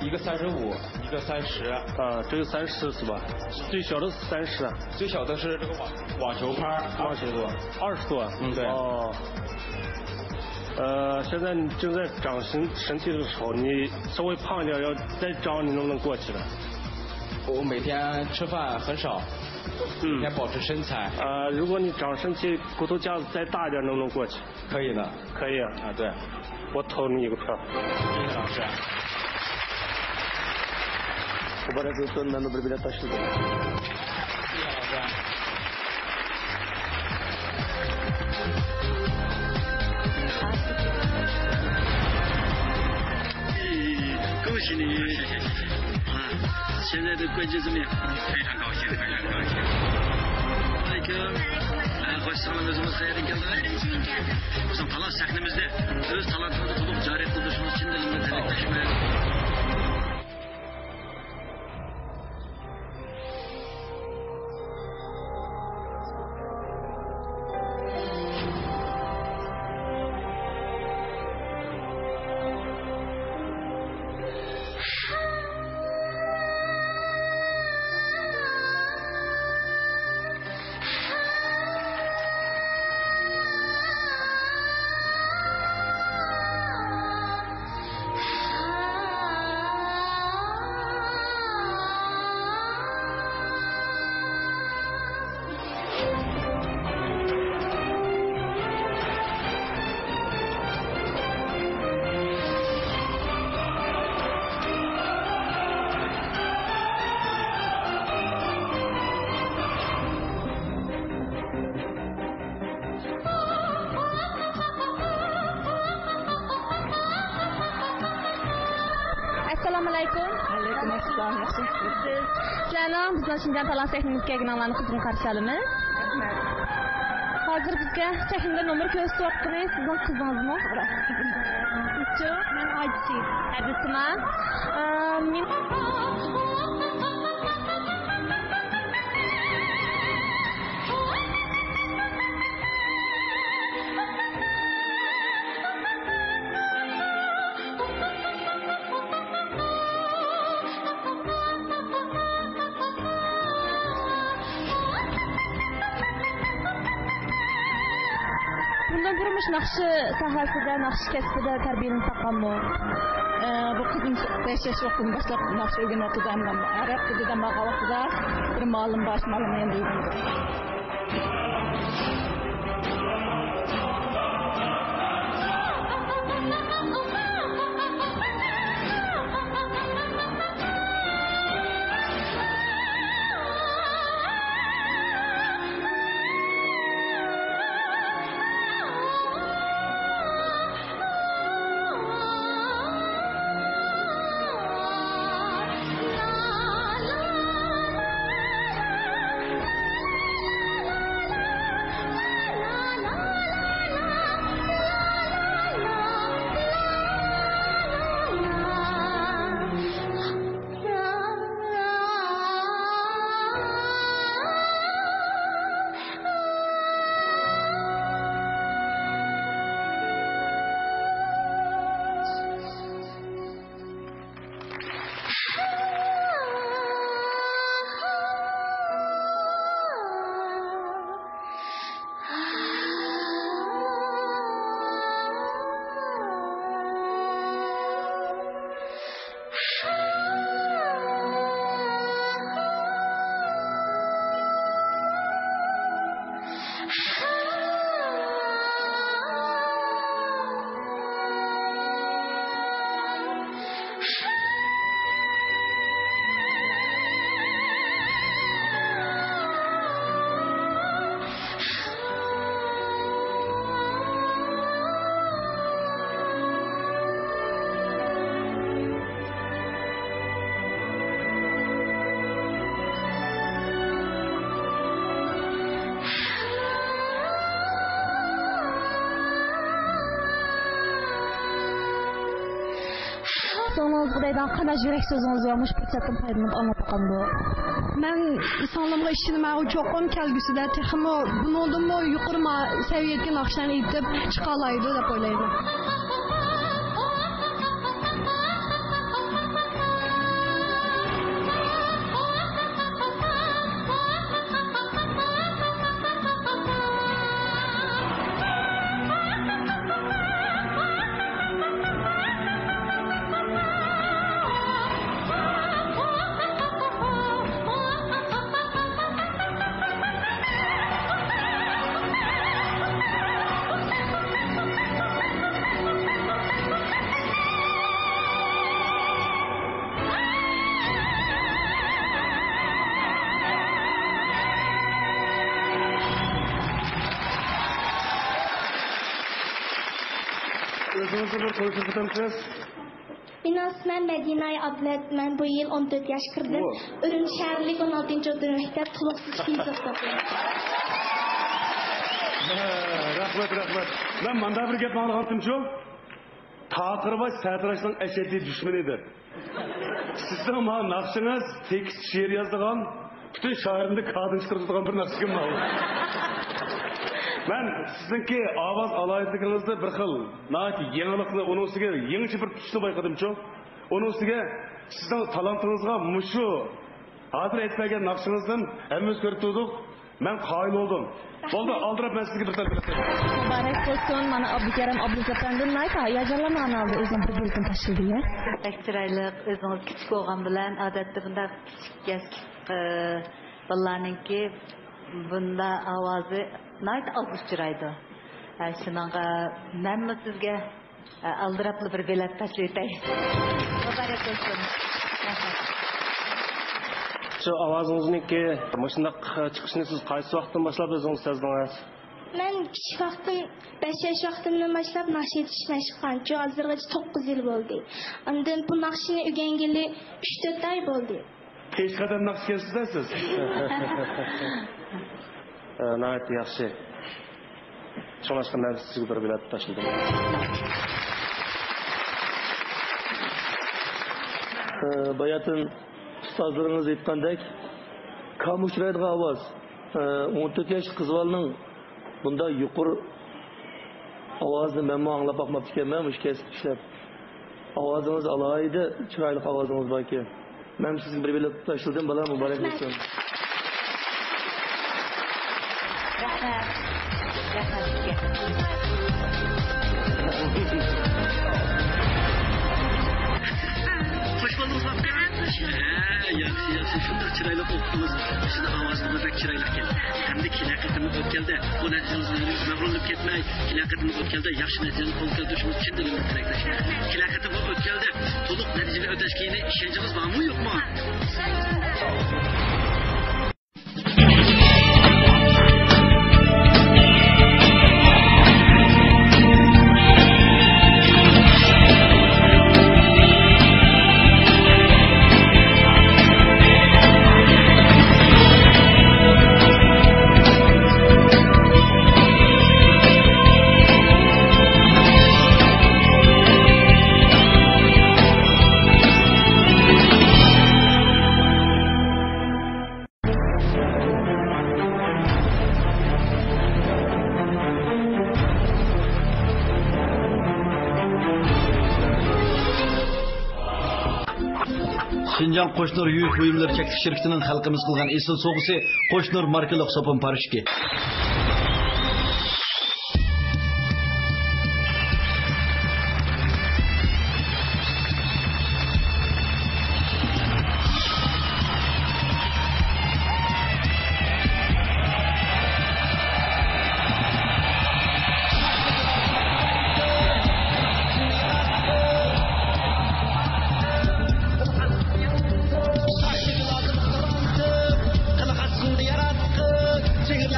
一个35，一个30。这个30是吧？最小的是30。最小的是这个网球拍，20多。20多。对。现在你正在长身体的时候，你稍微胖一点，要再长，你能不能过去了？我每天吃饭很少，每天保持身材。如果你长身体，骨头架子再大一点，能不能过去？可以的。可以啊。对。我投你一个票。谢谢老师。我把这个蹲难度比较大是的。谢谢老师。恭喜你！谢谢。现在的关节怎么样？非常高兴，非常高兴。Hoş sağlığınız olsun sayın geldi. Bizim talant sahnemizde öz talantını bulup cari kıldırışımız için de dilekleşmeye. Sizlarning bizning Shinjon talant sahnamizga kelganlarni qizg'in qarshi olamiz. Hozir bizga sahnada nomer ko'rsatyapmiz. Sizning qizingizmi? Sizchi? Men Aychi. Adisima. Men naqshi sohasida, naqsh kasbida tarbiyalanib taqammi? Bu qizim 5 yosh vaqtidan boshlab naqsh o'rganyapti. Arab tilidan vaqtida bir ma'lum bosh ma'lum endi So'ngingizga deydigan qanday yurak so'zingizni yo'q fursatdan foydalanib anlatgan bu. Men sonlamga ishonmagan cho'qim kelgusida texmo buningdanmi yuqori saviyaga naqshlarni yetib chiqa oladi deb o'ylayman. Benim ismim Medinay Ablet. Ben bu yıl 14 yaş kırdım. Ürün şehirlik 16. oturun mektep tuluksuz kimse toplayın. Rahmet. Ben manda bir gap mağladım şu. Taqirbaş Satraş'ın eşeddi düşmenidir. Sizden ama naqşınız tekst şiir yazdıgan, bütün şairinde kadın çıkartılan bir naqşı kim var? Ben sizinki avaz alaydıkınızda bir xil, nahati yenilikli, onun üstüge yeniçi bir tuşlu bayqadım çok. Onun üstüge sizin talantınızga muşu, hazır etmegen naqşınızdan hemimiz görüp durduk. Ben qail oldum. Oldu, aldırıp ben sizge bir tane bilesem. Mübarek olsun, bana Abdülkerim Abdülkerim'den nayta, yajarlarını aldı özüm bir bölüm taşıdı ya. Pek çıraylık, özünüz küçük olğan bilen, adette bunda küçük yaş ballarınki bunda avazı nayt az uçuraydı. Şunanga memnun sizge aldıraplı bir bilet taşıytay. Mübarek olsun. Şu avazınızdaki maşındaq çıkışını siz qaysi vaqtdan başlap özünüz sezdiniz? Ben küçük vaktim, 5 yaş vaktimden başlap nakşi yetişmeye çıkkanca hazırgacha 9 yıl oldu. Ondan bu nakşini öğrengeli 3-4 ay oldu. Hiç kadar nakşi kelsizler siz? Nayet yaxşı. Şolaşqa mən sizə bir bilet taşıdım. Bayatın ustazlarınız aytgandek, kamushiraydigan ovoz. 14 yoshli qizvalning bunda yuqori ovozni men anglab boqmabdi ekanman, mush kesib ishlab. Ovozingiz alohida, chiroyli ovozingiz bor ekan. Men sizga bir bilet tashladim, balam muborak bo'lsin. Hoş buldunuz bak. Yaxşı, şunday chiroyli o'qitdingiz. Sizni ovozingiz pek chiroyli ekan. Hamda kelaqatimiz o'tganda bu natijamizdan mag'rurlanib ketmay, kelaqatimiz o'tganda yaxshi natijani qo'lga keltirishimiz chin dilimdan tilaklash. Kelaqatimiz o'tganda to'liq natijaga o'tashga ishonchingiz bormi, yo'qmi? Şinjan Qo'shnur yuk buyumlar cheksiz shirkatining xalqimiz qilgan esil sovg'isi Qo'shnur markali sopun parishki. Singing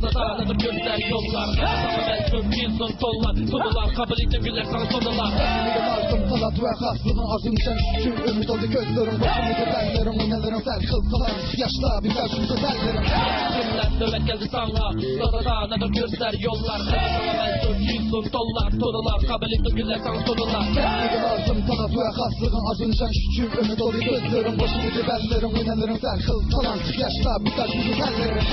Dağdadır gözler yollar Sana mensur gizlin tollar Tudular kabul ettim güller sana sorular Şimdi varsın talat ve haslığın azın sen Tüm ümit oldu gözlerim Başımızı benlerim Oynalırım sen kılsalar Yaşla bir karşımıza derlerim Kimler nöbet geldi sana Dağdadır gözler yollar Sana mensur gizlin tollar Tudular kabul ettim güller sana sorular Şimdi varsın talat ve haslığın azın sen Tüm ümit oldu gözlerim Başımızı benlerim Oynalırım sen kılsalar Yaşla bir karşımıza derlerim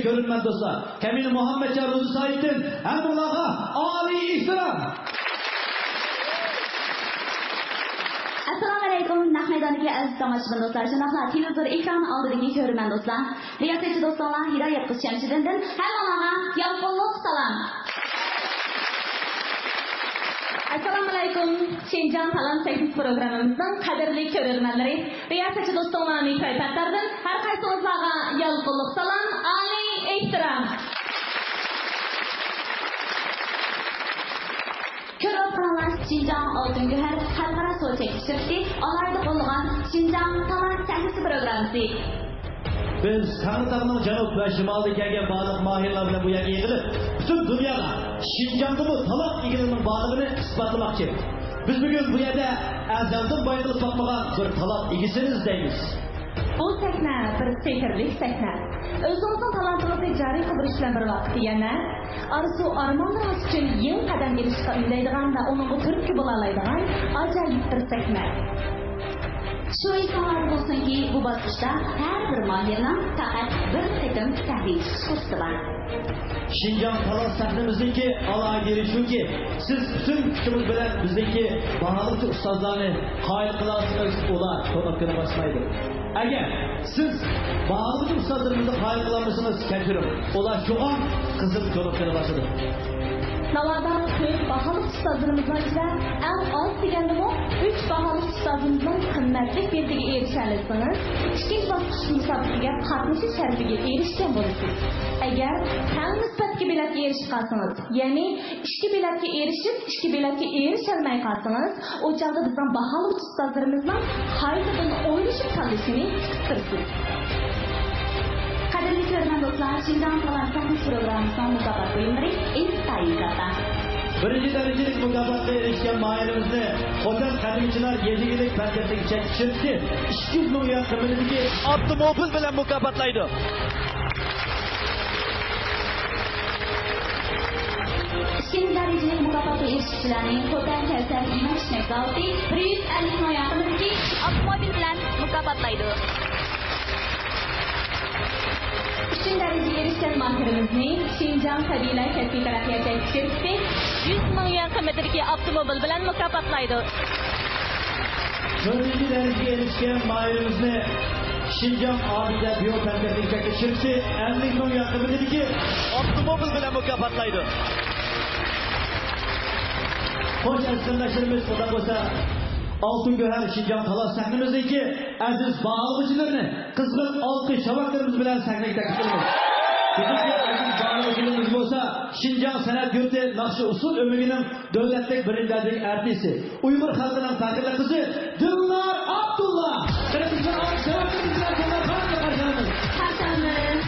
Görünmez dostlar. Kemin Muhammed Çarruzu Said'in Emrullah'a âli ihtiram. Assalomu alaykum. Nahmaydoniki aziz tomoshabin do'stlar, janoblari televizor ekrani oldidagi ko'rman do'stlar. Riyosatchi do'stlar, Hidoyat qiz Shamshiddindan hammaga yalqinliq salom. Assalomu alaykum. Shinjon Talant 8 programmamizning qadrli ko'rmanlari, riyosatchi do'stlarning paypatlaridan har qaysimizga yalqinliq salom, âli ihtirom. Körotlarlar Şinjan Altın Güher Halkara Sol Çekiştirdi, alayda qo'llagan Şinjan Talant 8 programmasi. Biz Kanıtar'ın Canub ve Şimal'da gelgen bağlık mahirler bilen bu yerge yedilip, bütün dünyada Şinjan'da bu talak ilgilinin bağlılığını ispatlamak için. Biz bugün bu yerde ezelden bayılılıp bakmadan bir talak ilgisiniz deymiz. Bu sahne bir sehrli sahne. Özümüzün talantımızı cari kıbrışla bir vakti yana, arzu armanlarımız için yeni kadem gelişte ümleydiğen ve onun bu türkü bulalaydiğen acayip bir sahne. Şu insanlar olsun ki bu basışta her bir mahirden fakat bir takım tahlil kursu var. Şinjan Talant sahnemizdeki alay geri şu ki, siz bütün gücümüz bilen bizdeki bahalıkçı ustazlarını kayıt kılarsınız, olar konuklarına basmaydı. Eğer siz bahalıkçı ustazlarınızı kayıt kılamışsınız, kendirim, olar şu an kızım konuklarına başladı. Navada köy bahalık ustazlarımızdan içinde en az degende bu 3 bahalık ustazımızdan kıymetli bilgiye erişersiniz. İkinci basış müsabakıga katmışı şerfiga erişken bulursunuz. Eğer tam nisbatga biletga erişip kalsanız, yani 2 biletga erişip 2 biletga erişelmay kalsanız, o çağda bizden bahalık ustazlarımızdan hayırdan oynayışıp kalışını tutursunuz. Kaderli görünen dostlar, Şinjan Talant 8 programımızdan mukabbat bölümleri İstayı kata. Birinci derecelik mukabbatla erişken mahirimizni Otel Kadimciler 7 Pencerteki çekişirdi. 200 milyon kımıldaki avtomobil bilen mukabbatlaydı. İkinci derecelik mukabbatla erişkiçilerinin Otel Kevser İmam İşmek Zavdi 150 milyon kımıldaki avtomobil bilen mukabbatlaydı. Üçüncü dereceye erişken mahirimizni Şinjan Tabiiler Kesbi Taraqqiyot Tekshirisi 100 milyon kıymetdagi avtomobil bilan mukofotlaydi. Dördüncü dereceye erişken mahirimizni Şinjan Abide Biyopenteknik Tekshirisi 50 milyon kıymetdagi avtomobil bilan mukofotlaydi. Hoş esirlaşırımız bu da olsa Altın Göher Şinjan Talant sahnemizdeki aziz bağlıcılarını kızgın alkış şavaklarımız bilen sahneye teklif ediyoruz. Bizimki aziz bağlıcılarımız olsa Şinjan Sanat Gürti Nakşı Usul Ömrü'nün devletlik birindelik ertisi. Uygur halkının takdirli kızı Dilnar Abdullah. Kırıkçı ağır şavaklarımız bilen şavaklarımız karşılanır. Karşılanır.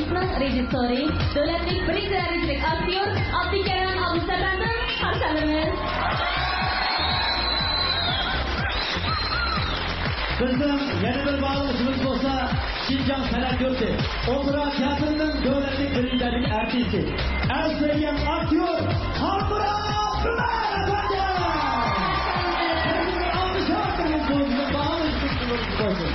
filmining rejissyori, davlatlik birinchi darajali aktyor Abdukarim Abdusafarni qarshi olamiz. Bizning yana bir bağlanışımız olsa Şinjan Sanat Yurti, Opera Tiyatrosu'nun devletlik birinci dergi artisti, en sevgen aktör Hamura Sümer Efendi. Kendini almış hakkımız olsun, bağlanışımız olsun.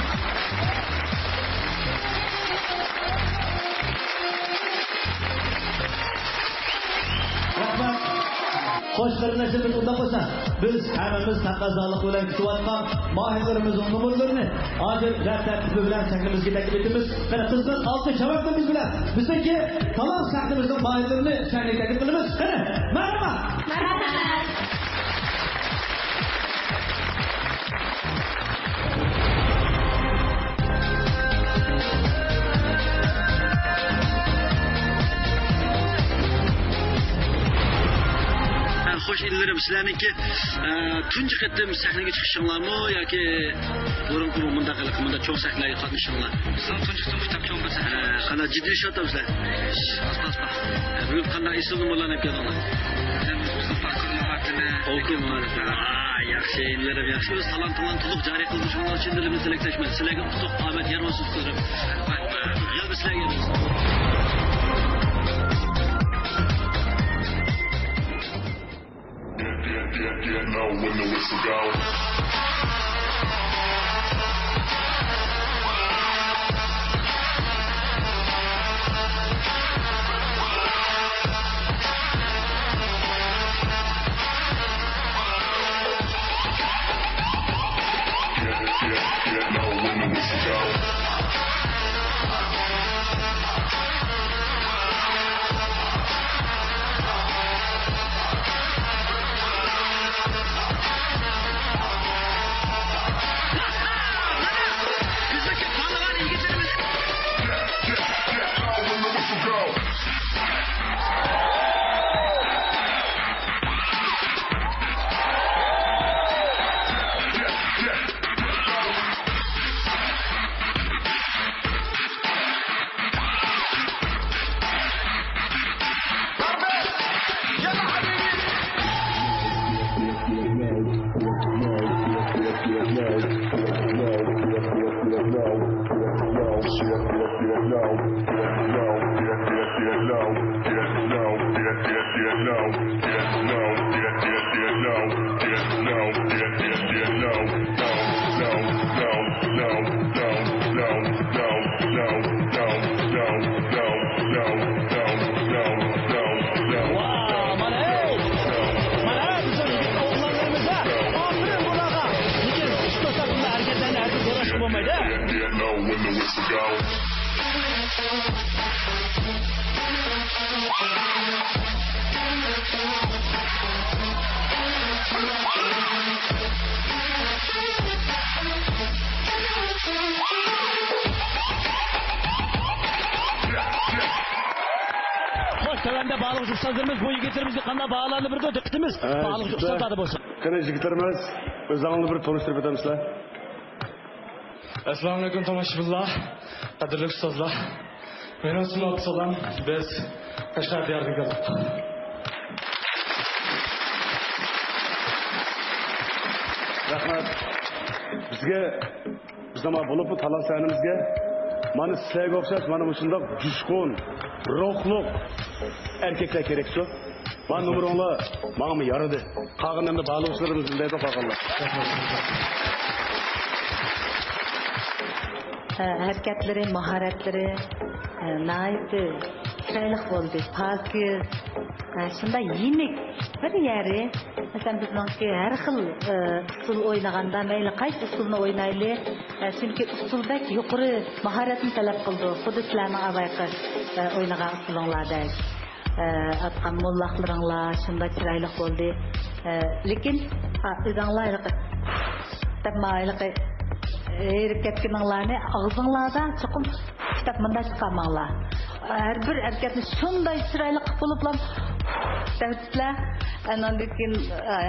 Rahmat. Xo'sh, bir narsa biz unda bo'lsa, biz hammamiz taqozolik bilan kutayotgan mohirlarimizning numurlarini hozir rad tartibi bilan sahnamizga taklif etamiz. Qani qizlar oltin chavaqlarimiz bilan bizdagi talon sahnamizning mohirlarini sahnaga taklif qilamiz. Qani, marhaba. Marhaba. Hoş illerim sizlerniki tunji qetim sahnaga chiqishinglarmi yoki burun kurumunda qilqimida cho'ng sahnaga qatnashinglar? Sizlar tunji qetim kitap cho'ng bo'lsa, qanday jiddiy ishlayapsizlar? Aspa. Bugun qanday isim nimalarni kelganlar? Yaxshi, illerim yaxshi. O'z talant to'liq joriy qilishinglar uchun dilimni tilaklashman. Sizlarga utuq omad yer bo'lsin so'rab. Yalbi sizlarga. You know when the whistle goes. You know when the whistle goes. Tövende bağlık ustazlarımız bu yigitlerimizde kanla bağlarını bir de dikkatimiz. Bağlık ustazları olsun. Kene yigitlerimiz özlerinizi bir tanıştırıp etemizler. Assalamu alaikum tomoshabinlar, qadrli ustozlar. Men ismim Abdusalam, biz Qashqadaryodan keldik. Rahmat. Bizga bizama bo'lib bu talon sahnimizga mana sizlarga o'xshash mana shunday jushqun, ruhliq erkaklar kerak-ku. Men numaringlar menga yaradi. Qolganlarni bağlışlarımız bilan qolganlar. Hareketleri, maharetleri naydı, çaylık oldu, pakiz. Şunda yemek bir yeri, mesela bizimki her xil usul oynaganda, meyli qaysi usulni oynaylı, çünkü usuldek yuqori maharetini talep qildi. Xuddi sizlarning avayqi oynagan usulinglardek. Atqan mollaqlaringlar shunda chiroyli bo'ldi. Lekin o'zinglar tapmayliqi erib ketganinglarni og'zinglarda chiqib kitap munda chiqarmanglar. Har bir harakatni shunday chiroyli qilib bo'liblar. Davlatlar andan keyin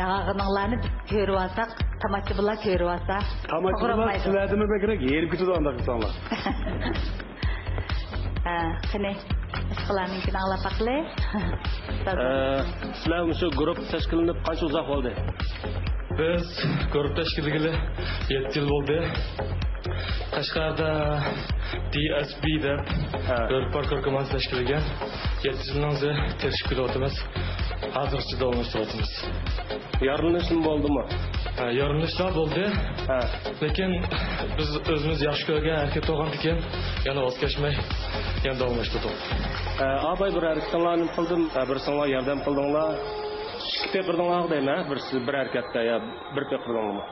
yag'ininglarni ko'rib olsak, tomoshabinlar ko'rib olsa, tomoshabinlar sizlarni bekrak yerib ketadi unda qilsanglar. Qani ishqilaminkini anglapaqli. Sizlar shu guruh tashkillanib qancha uzoq bo'ldi? Biz guruh tashkilligili 7 yil bo'ldi. Qashqarda DSB deb bir park komandasi tashkillangan. 7 yildan beri tashkil etamiz. Hozircha davom ettiramiz. Yarılışın oldu mu? Yarılışlar oldu. Lekin biz özümüz yaxshi ko'rgan hareket olgan ekan, yana voz kechmay, yana davom ettirdik. Abay bir hareketlarni qildim, bir sizlar yordam qildinglar. Ikki peqirdinglar deyman, bir harekatda ya bir peqirdinglarmi?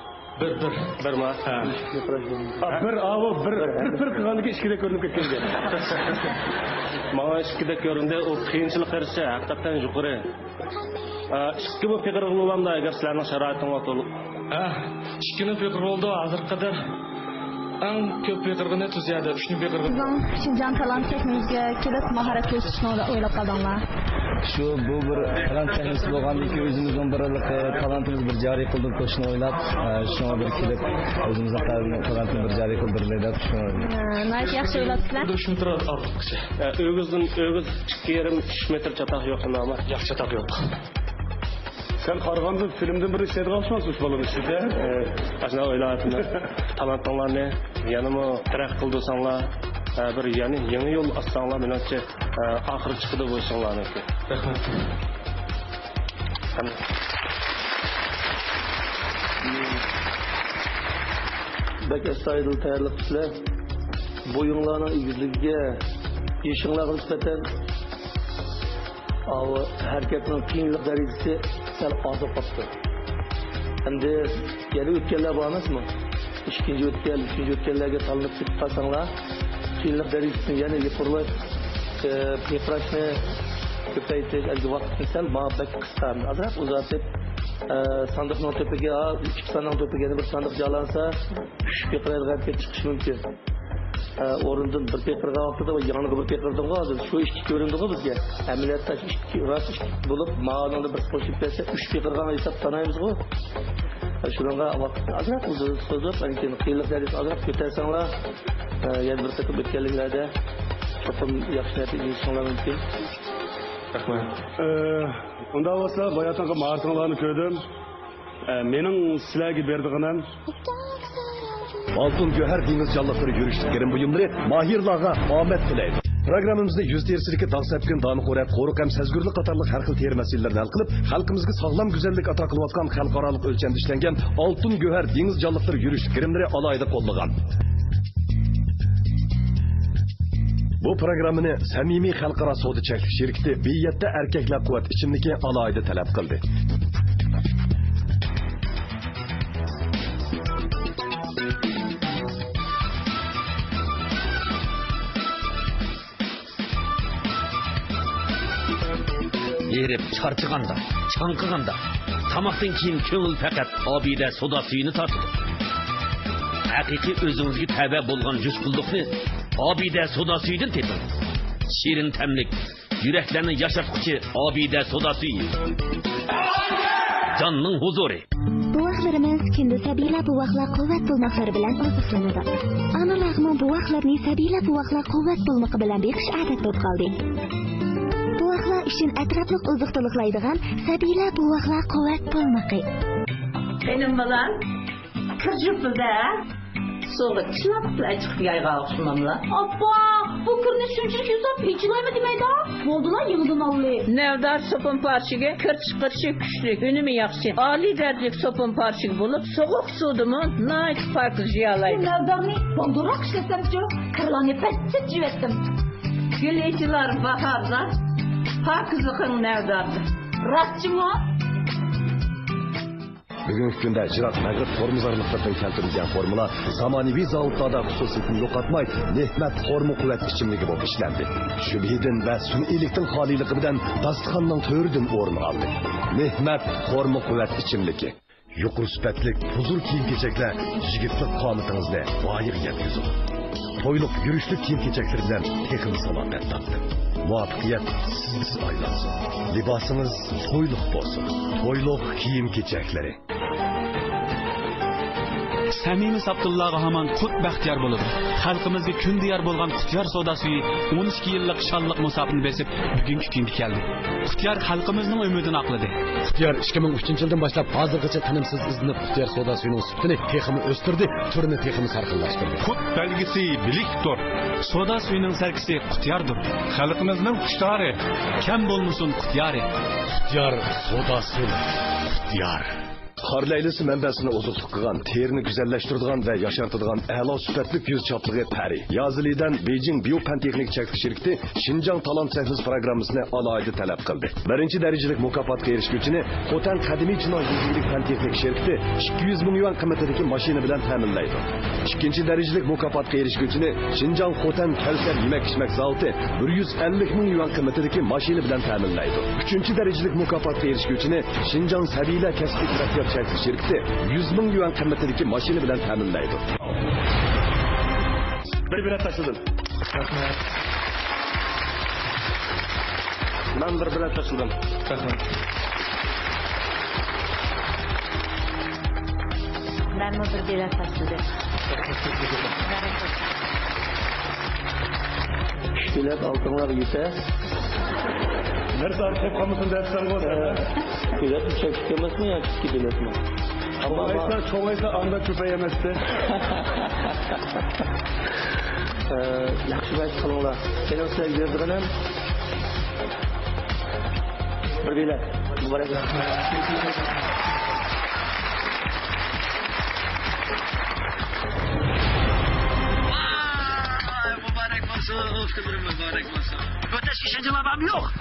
Bir ma? Bir qilganiga ikkida ko'rinib ketgan. Mana ikkida ko'rindi, u qiyinchilik qarshi haqiqatan yuqori. Ikki bu peqir bo'lamda agar sizlarning sharoitingiz to'liq. Ikkini peqir bo'ldi, hozir qadar eng ko'p peqirni tuzadi, 3ni peqirni. Şinjan talant texnikiga kelib mahorat ko'rsatishni o'ylab qoldinglar. Shu bu bir talant texnikasi bo'lganligi o'zimizning talantimiz bir joriy qilib qo'shni o'ylab, shunga bir kelib o'zimizning talantni bir joriy qildirdik deb shuni. Nayt yaxshi o'ylabsizlar. 3 metr ortiqcha. O'g'izdan 2,5 metr chatoq yo'qmi ama? Yo'q, chatoq yo'q. Sen qaraganda filmdan bir ishlaydi qolishmasiz bolam ishida. Aslında o'ylayapman. Talantlarni yanımı taraq qildirsanglar, bir yangi yo'l açsanglar, menimcha oxiri chiqdi bu ishinglarni. Rahmat. Bak astoydil tayyorlab sizlar. Bo'yinglarning egizligiga, yeshinglarga nisbatan hareketning qiyinlik darajasi sal ozib qoldi. Endi yana o'tganlar bor emasmi? Ikkinchi o'tganlarga tanlab ketib qolsanglar, qiyinlik darajasini yana yuqorilab, preprashni ko'paytirish vaqtni sal ma'qul qisqardi. Azroq uzatib, sandiqning tepaga, ikki sandiqning tepaga bir sandiq joylansa, 3 peqirga chiqish mumkin. O'rindan bir peqirga vaqtida va yoniga bir peqirdan hozir shu ishni ko'rindimi bizga? Amaliyotda rost bo'lib, ma'lumotni bir qo'shib bersa 3 peqirga hisob sanaymiz-ku. Shunga vaqt azroq so'zlab, lekin qiyinlik darajasi azroq ko'tarsanglar, yana bir qatib o'tganliklarda cho'qim yaxshi natija yetishinglar mumkin. Rahmat. Unda bo'lsa, boyatonga martinlarni ko'rdim. Mening sizlarga berdig'im Altın Göher Deniz Canlıkları yürüyüşlüklerin buyumları mahirlarga Ahmet tilaydi. Programımızda yüz terisilikki dağ sepkin, dağınık uğrayıp, qoruk hem sezgürlük qatarlıq her xil teri meselelerini hal qılıp, halkımızga sağlam güzellik ata kılvatkan halkaralık ölçemde işlengen Altın Göher Deniz Canlıkları yürüyüşlüklerini alayda kollagan. Bu programını Samimi Halkara Soğudu Çeklik şirketi Biyyette Erkekler Kuvvet içimdeki alayda talep kıldı. Erip, çarçıganda, çankıganda, tamaktan keyin köngül faqat obida soda suyini tortdi. Haqiqiy o'zingizga tava bo'lgan jushqullikni obida soda suyidan teping. Shirin tamlik, yuraklarni yashatquchi obida soda suyi. Jonning huzuri. Buvaxlarimiz kendi sabila buvaxlar quvvat bo'lmoqlari bilan oziqlanadi. Analarning buvaxlarni sabila buvaxlar quvvat bo'lmoqi bilan beqish odat bo'lib qoldi. Buvaxlar için atraflık oziqtiliqlaydigan sabila buvaxlar quvvat bo'lmoqi. Benim balam kırcıklıda sonra çılampla çıkıp yayga alışmamla. Abba, bu kırını şunçuk yüzden peçilayma demeydi ha? Oldular yıldın allı. Nevdar sopun parçıge kırçıkırçı küçlük ünümü yakşı. Ali derdik sopun parçıge bulup soğuk sudumu naik farklı jiyalaydı. Nevdar ne? Bandurak işleseniz yok. Kırılanı petsit civettim. Güleyciler baharda pakızlıkın nevdardı. Rastçı mı? Bugungi kunda Jirat Mag'rib formuzarlıqlardan keltirilgan formula zamonaviy zavutlarda xususiyatini yo'qotmay, nehmat formu quvvat ichimligi bo'lib ishlandi. Shubhidan va sun'iylikdan xoliligi bilan dasturxonning to'ridan o'rin oldi. Nehmat formu quvvat ichimligi. Yuqori sifatlik huzur kiyim-kechaklar yigitlik qomatingizni g'oyib yetkazadi. To'yliq yurishlik kiyim-kechaklar bilan texnik salomat topdi. Muvaffaqiyat siz aylansın. Libasınız to'yliq bo'lsin. To'yliq kiyim-kechaklari. Samimi Abdullah'a hamon qut baxtiyor bo'ladi. Xalqimizga kun diyar bo'lgan Qutyar savdo suyi 12 yillik shonliq musofirni besib bugungi kunga keldi. Qutyar xalqimizning umidini oqladi. Qutyar 2003-yildan boshlab hozirgacha tinimsiz izlanib Qutyar savdo suyining sifatini texmi o'stirdi, turini texmi sarxillashtirdi. Qut belgisi bilikdir. Savdo suyining sarkisi Qutyardir. Xalqimizning qushtari kam bo'lmasin Qutyari. Qutyar savdo suyi. Qutyar Harlaylisi mənbəsini ozuqluq qılğan, terini güzəlləşdirdiğən və yaşartıdığan əla sübətlik yüz çaplığı Pəri. Yazılıdan Beijing Biopentexnik Çəklik şirketi Şinjan Talant Səhviz proqramısını alaydı tələb qıldı. Birinci dərəcəlik mükafatqa erişgüçünü Xotan Qədimi Çinay Yüzlük Pentexnik şirketi 200 min yuan qiymetindeki maşini bilen təminləydi. İkinci dərəcəlik mükafatqa erişgüçünü Şinjan Xotan Kəlsər yemək içmək zavodi 150 min yuan qiymetindeki maşini bilen təminləydi. Üçüncü dərəcəlik mükafatqa erişgüçünü Şinjan Səbilə Kəsbi Tirafiyyat Çəklik şirketi 100 min yuan qiymetindeki maşini bilen təminləydi. Bir bilet taşıdım. Rahmet. Ben bir bilet taşıdım. Rahmet. Ben de bir bilet taşıdım. Bilet altınlar yeter. Nerede artık kamusunu dersen o da. Bilet mi çekilmez mi ya? İki bilet mi? Çoğaysa anda küpe yemezdi. Yaxşı bayt qılыңlar. Seni sizlerge verdiğinem bir bilet. Mübarek. Mübarek olsun. Öfkelerim mübarek olsun. Öteş işe cevabım yok.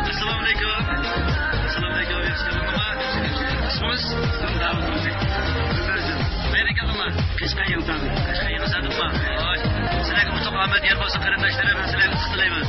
Assalamualaikum. İsminiz? Davut Müzik. Amerikalılar. Kaçkan yıldan? Kaçkan yılı sadık mı? Sizlerle bu toplama diğer bazı kardeşlerim sizlerle kısıtlayamaz.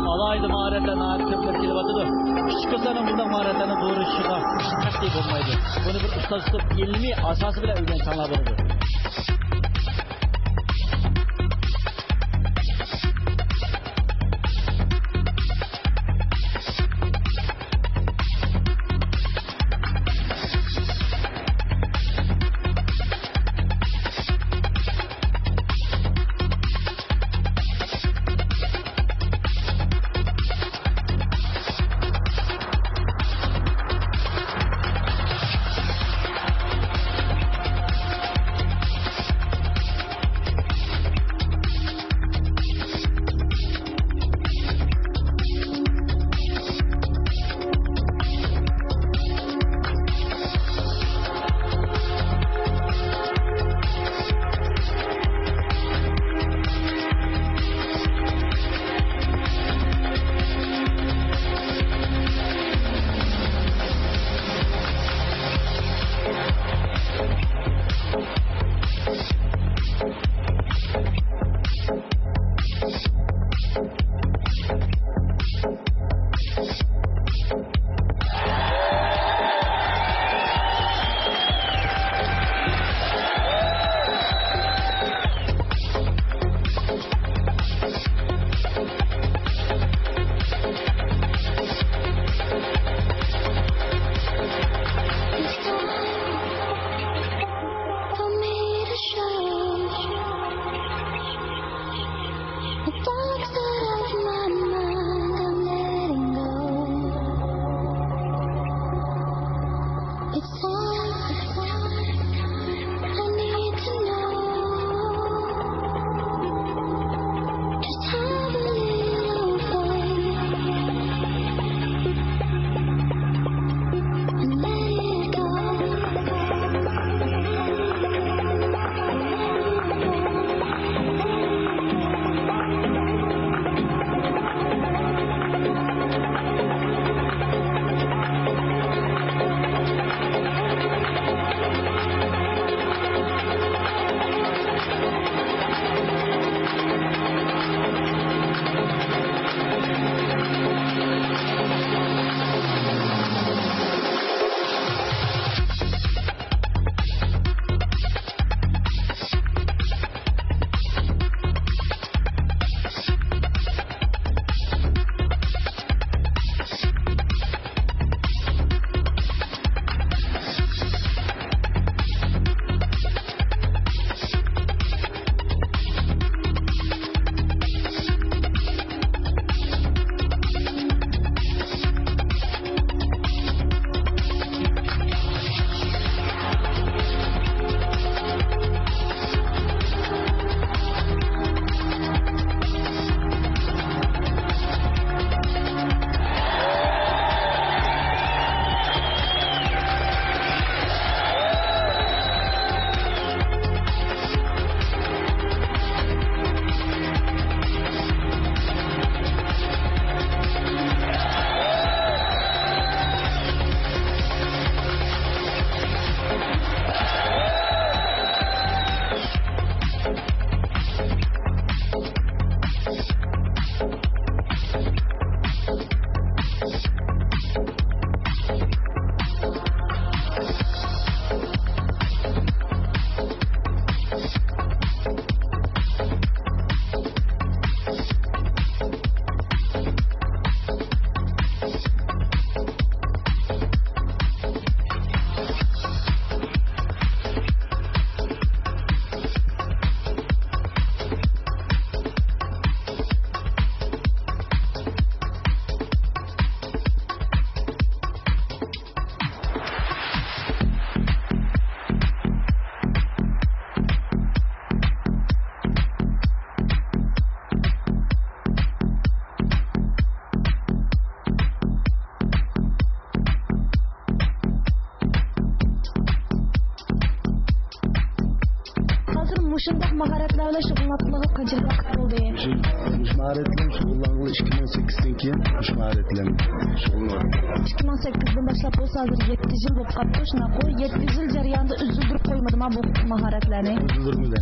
Alaydı maharetlerini harikatlar kelibatıdır. Küçük kızların bundan maharetlerini doğru işine kaç deyip olmaydı. Bunu bir usta tutup ilmi asası bile öğren sanılabilir. Şundaq maharatlarla şug'ullanmağa qancha vaqt bo'ldi? Mush maharatlarni shug'ullangan 2008dan keyin mush maharatlarni shug'ullanyapman. 2008dan boshlab bo'lsa hozir 7 yil bo'lib qoldi. Shunaqa 7 yil jarayonida uzildirib qo'ymadimi bu maharatlarni? Uzildirmadi.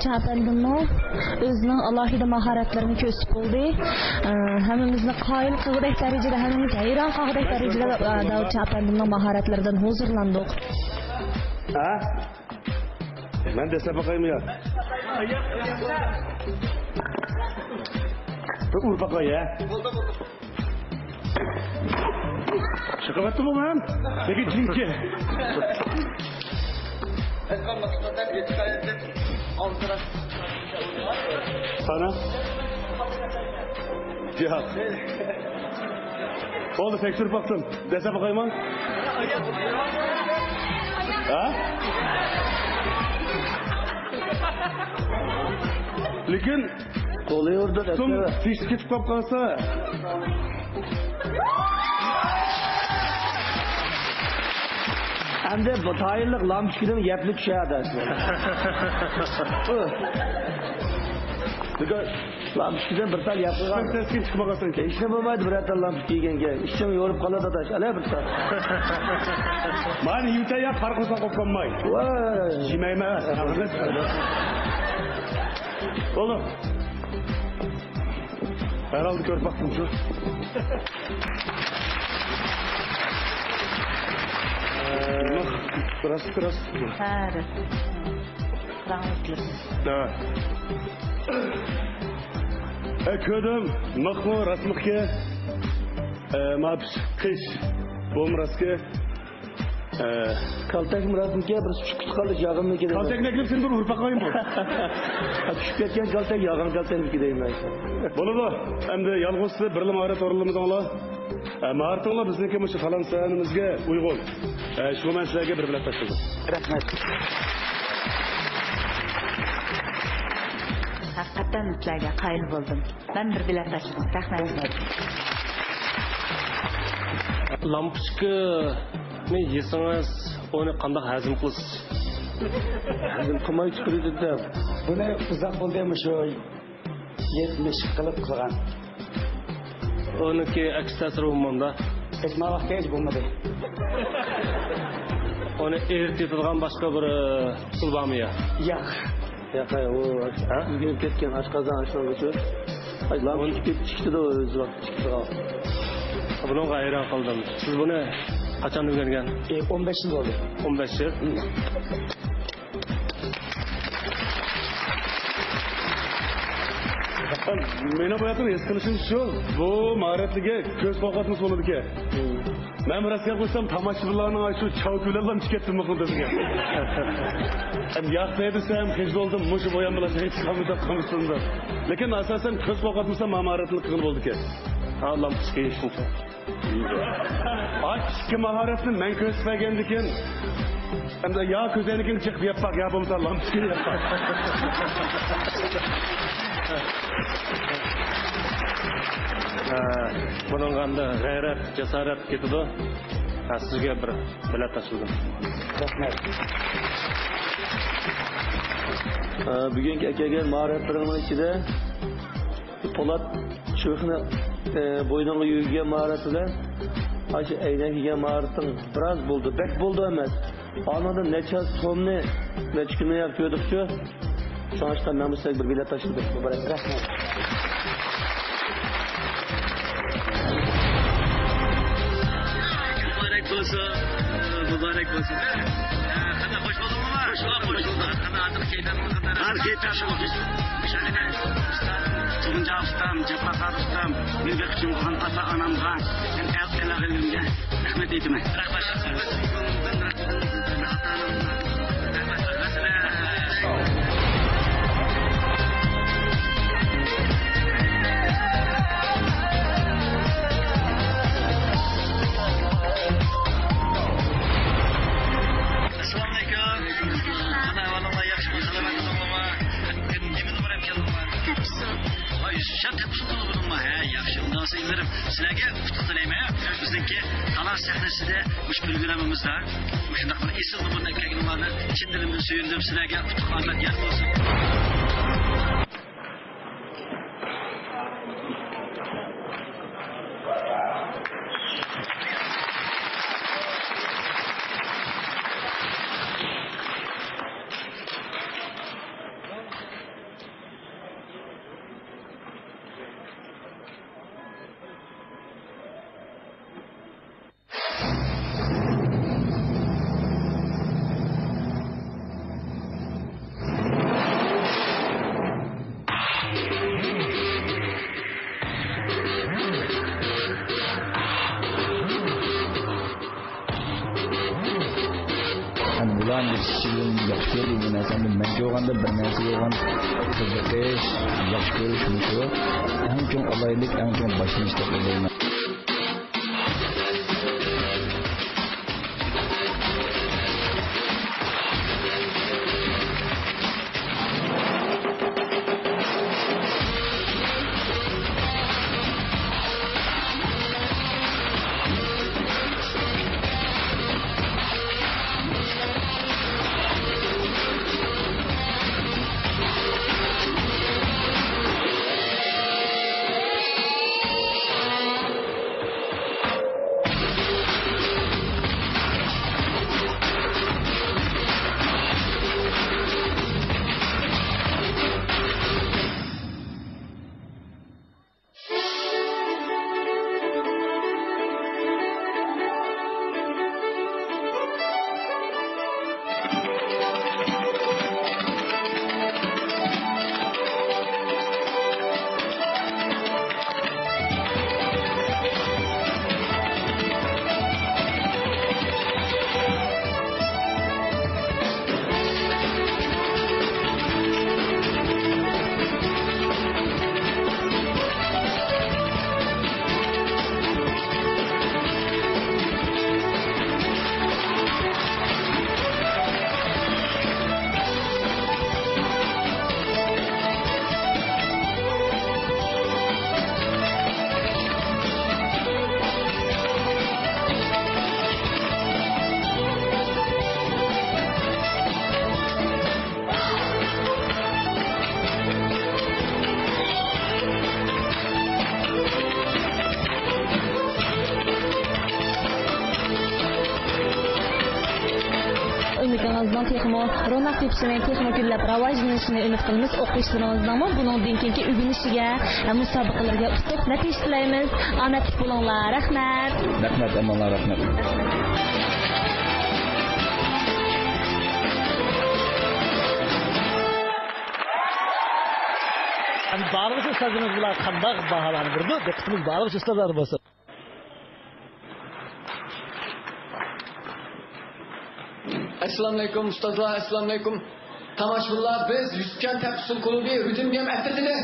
Çapendimmo özünün alohida maharatlarini ko'rsatib bo'ldi. Hammamizni qoyil qilgudek darajada, hammamiz hayron qolgudek darajada Davud Chapendimning mahoratlaridan huzurlandik. Ha? Men desem bakayım ya. Urpaqla ya. Çıkıp attı bu lan. Peki cinki. Sana? Cihat. Oldu tekstür baktım. Dese bakayım lan. Ha? Lekin oluyordu. Tüm fişki tutup kalsa. Hem de bu tayinlik lamçıkının yaplı düşerdi. Lamçıkıdan bir tal yapılgan. Sen kim çıkmagasın ki? İşte bulmaydı bir tal lamçık giygen. İşte yorup kaladı da. Ala bir tal. Mani yute ya farklısa koplanmay. Vay. Şimeyme. Oğlum. Herhalde kör baktım şu. Biraz. Her. Rahmetli. Evet. Ködüm, mıkmı, rasmıkı, mapş, kış, bom raskı, kaltak mırasmıkı, bir küçük kalış yağın mı gideyim? Kaltak neklip sen dur, urpak koyayım bu. Küçük etken kaltak yağın kaltak mı gideyim ben? Bunu da, hem de yalğızsı, birli maharet orulumuz ola. Maharetinle bizdeki mışı falan sayanımızga uygun. Şu men sizlerge bir bilet taşıldı. Rahmet. Hakikaten sizlarga qayil bo'ldim. Men bir bilet taşıdım. Rahmet. Lampuchkani yesangiz, uni qanday hazm qilasiz? Hazm qilmay chiqirdi deb. Buni uzoq bo'ldimi shu 70 qilib qilgan. Uniki aks ta'sir bo'lmanda. Hech vaqtga hech bo'lmadi. Uni eritadigan boshqa bir usul bormi yo? Yo'q. Yo'q, u uyga ketgan oshqozon ashnogacha. Aylan ketib chiqdi-da o'zi vaqt chiqdi. Buni hayron qoldim. Siz buni qachon o'rgangan? 15 yil bo'ldi. 15 yil. Meni bu yakın eskilişim şu, bu maharetlige göz kokatmış oldu ki. Ben burası yapmışsam tamaşırlarının şu çavuklarla çıkarttım bakıldı ki. Yaktaydıysam hecd oldum, muşu boyanmalaşa hiç kalmışsın da. Lakin asasen göz kokatmışsam maharetlik kıl oldu ki. Allah'ım psikoloji işince. Aç ki maharetini ben göstergendikin. Hem de ya közenikin çıkıp yapmak, ya bulmuş Allah'ım psikoloji yapmak. Bunun qanda g'ayrat, jasorat ketadi. Sizga bir bilet tashildim. Rahmat. Bugungi akaga mahoratlarimning ichida Po'lat Sho'xni bo'yniga yuygan mahoratida aşı aynan yegan mahoratim biroz bo'ldi. Bek bo'ldi emas. Anada necha so'mni, necha kunni ko'rdikchu. So'ngda men bu bir bilet tashildim. Rahmat. Mübarek olsun. Hadi hoş bulduk mu var? Hoş bulduk. Hadi artık keyifler mi kadar? Her keyifler şu oldu. Şöyle Tuğunca ustam, Cebakar ustam, mübek için olan ata anamga, ben el elimde rahmet etme. Sizlarga qutlug' tilayman. Bizniki Talant sahnasida ush programimizda shunday bir esil bunday kelganlarni chin dilimdan suyundim. Sizlarga qutlug' omad yor bo'lsin. Allah'ın yetiştirdiğin yaxşı gördüğüm bu narsani menga olganda bir narsa olgan qiziqish, yaxshi ko'rish shu. Eng chong olaylik, eng chong boshlanish deb o'ylayman. Ümidimizden texmo ronak tepsini texmo güllep rivojlanishini umid qilamiz. O'quvchilarimizning bundan keyingi o'rganishiga, musobaqalarga ustuq natija tilaymiz. Omadli bo'linglar. Rahmat. Rahmat, amallar rahmat. Barcha ustozlarimiz bilan qanday baholandirdi? Diqqatimiz barcha ustozlar bo'lsin. Assalomu alaykum ustozlar, assalomu alaykum tomoshabinlar. Biz Yusufjon Tafsil klubi Rhythmgame atirdilar.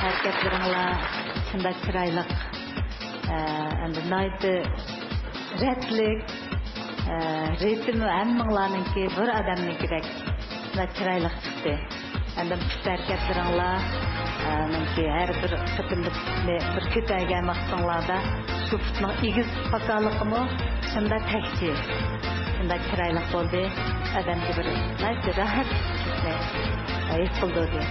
Hareketleringlar shunday chiroyli, endi nihoyatda ratlik, ritmi hammanglarniki bir odamnikidek shunday chiroyli chiqdi. Endi hareketleringlar menki har bir qitimlik bir ko'tayga maqsadlarda Şufutның igiz pakallıqımı şunda təkçi, şunda kiraylık oldu. Adamcı bir rahat his buldu diye.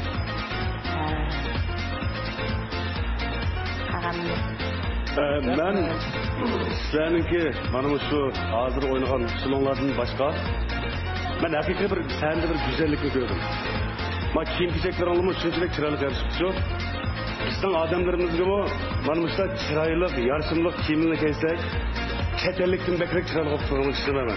Ben sizlerinki bana şu hazır oynayan şulonlardan başka ben hakikaten bir sende bir güzellik gördüm. Ma kiyim kechekler alımı şunçalık çıraylık yarışıpçı. Bizden adamlarımız gibi manmışta çıraylık, yarışımlık kiyimini keysek keterlikten bekrek çıraylık olmak istemem ben.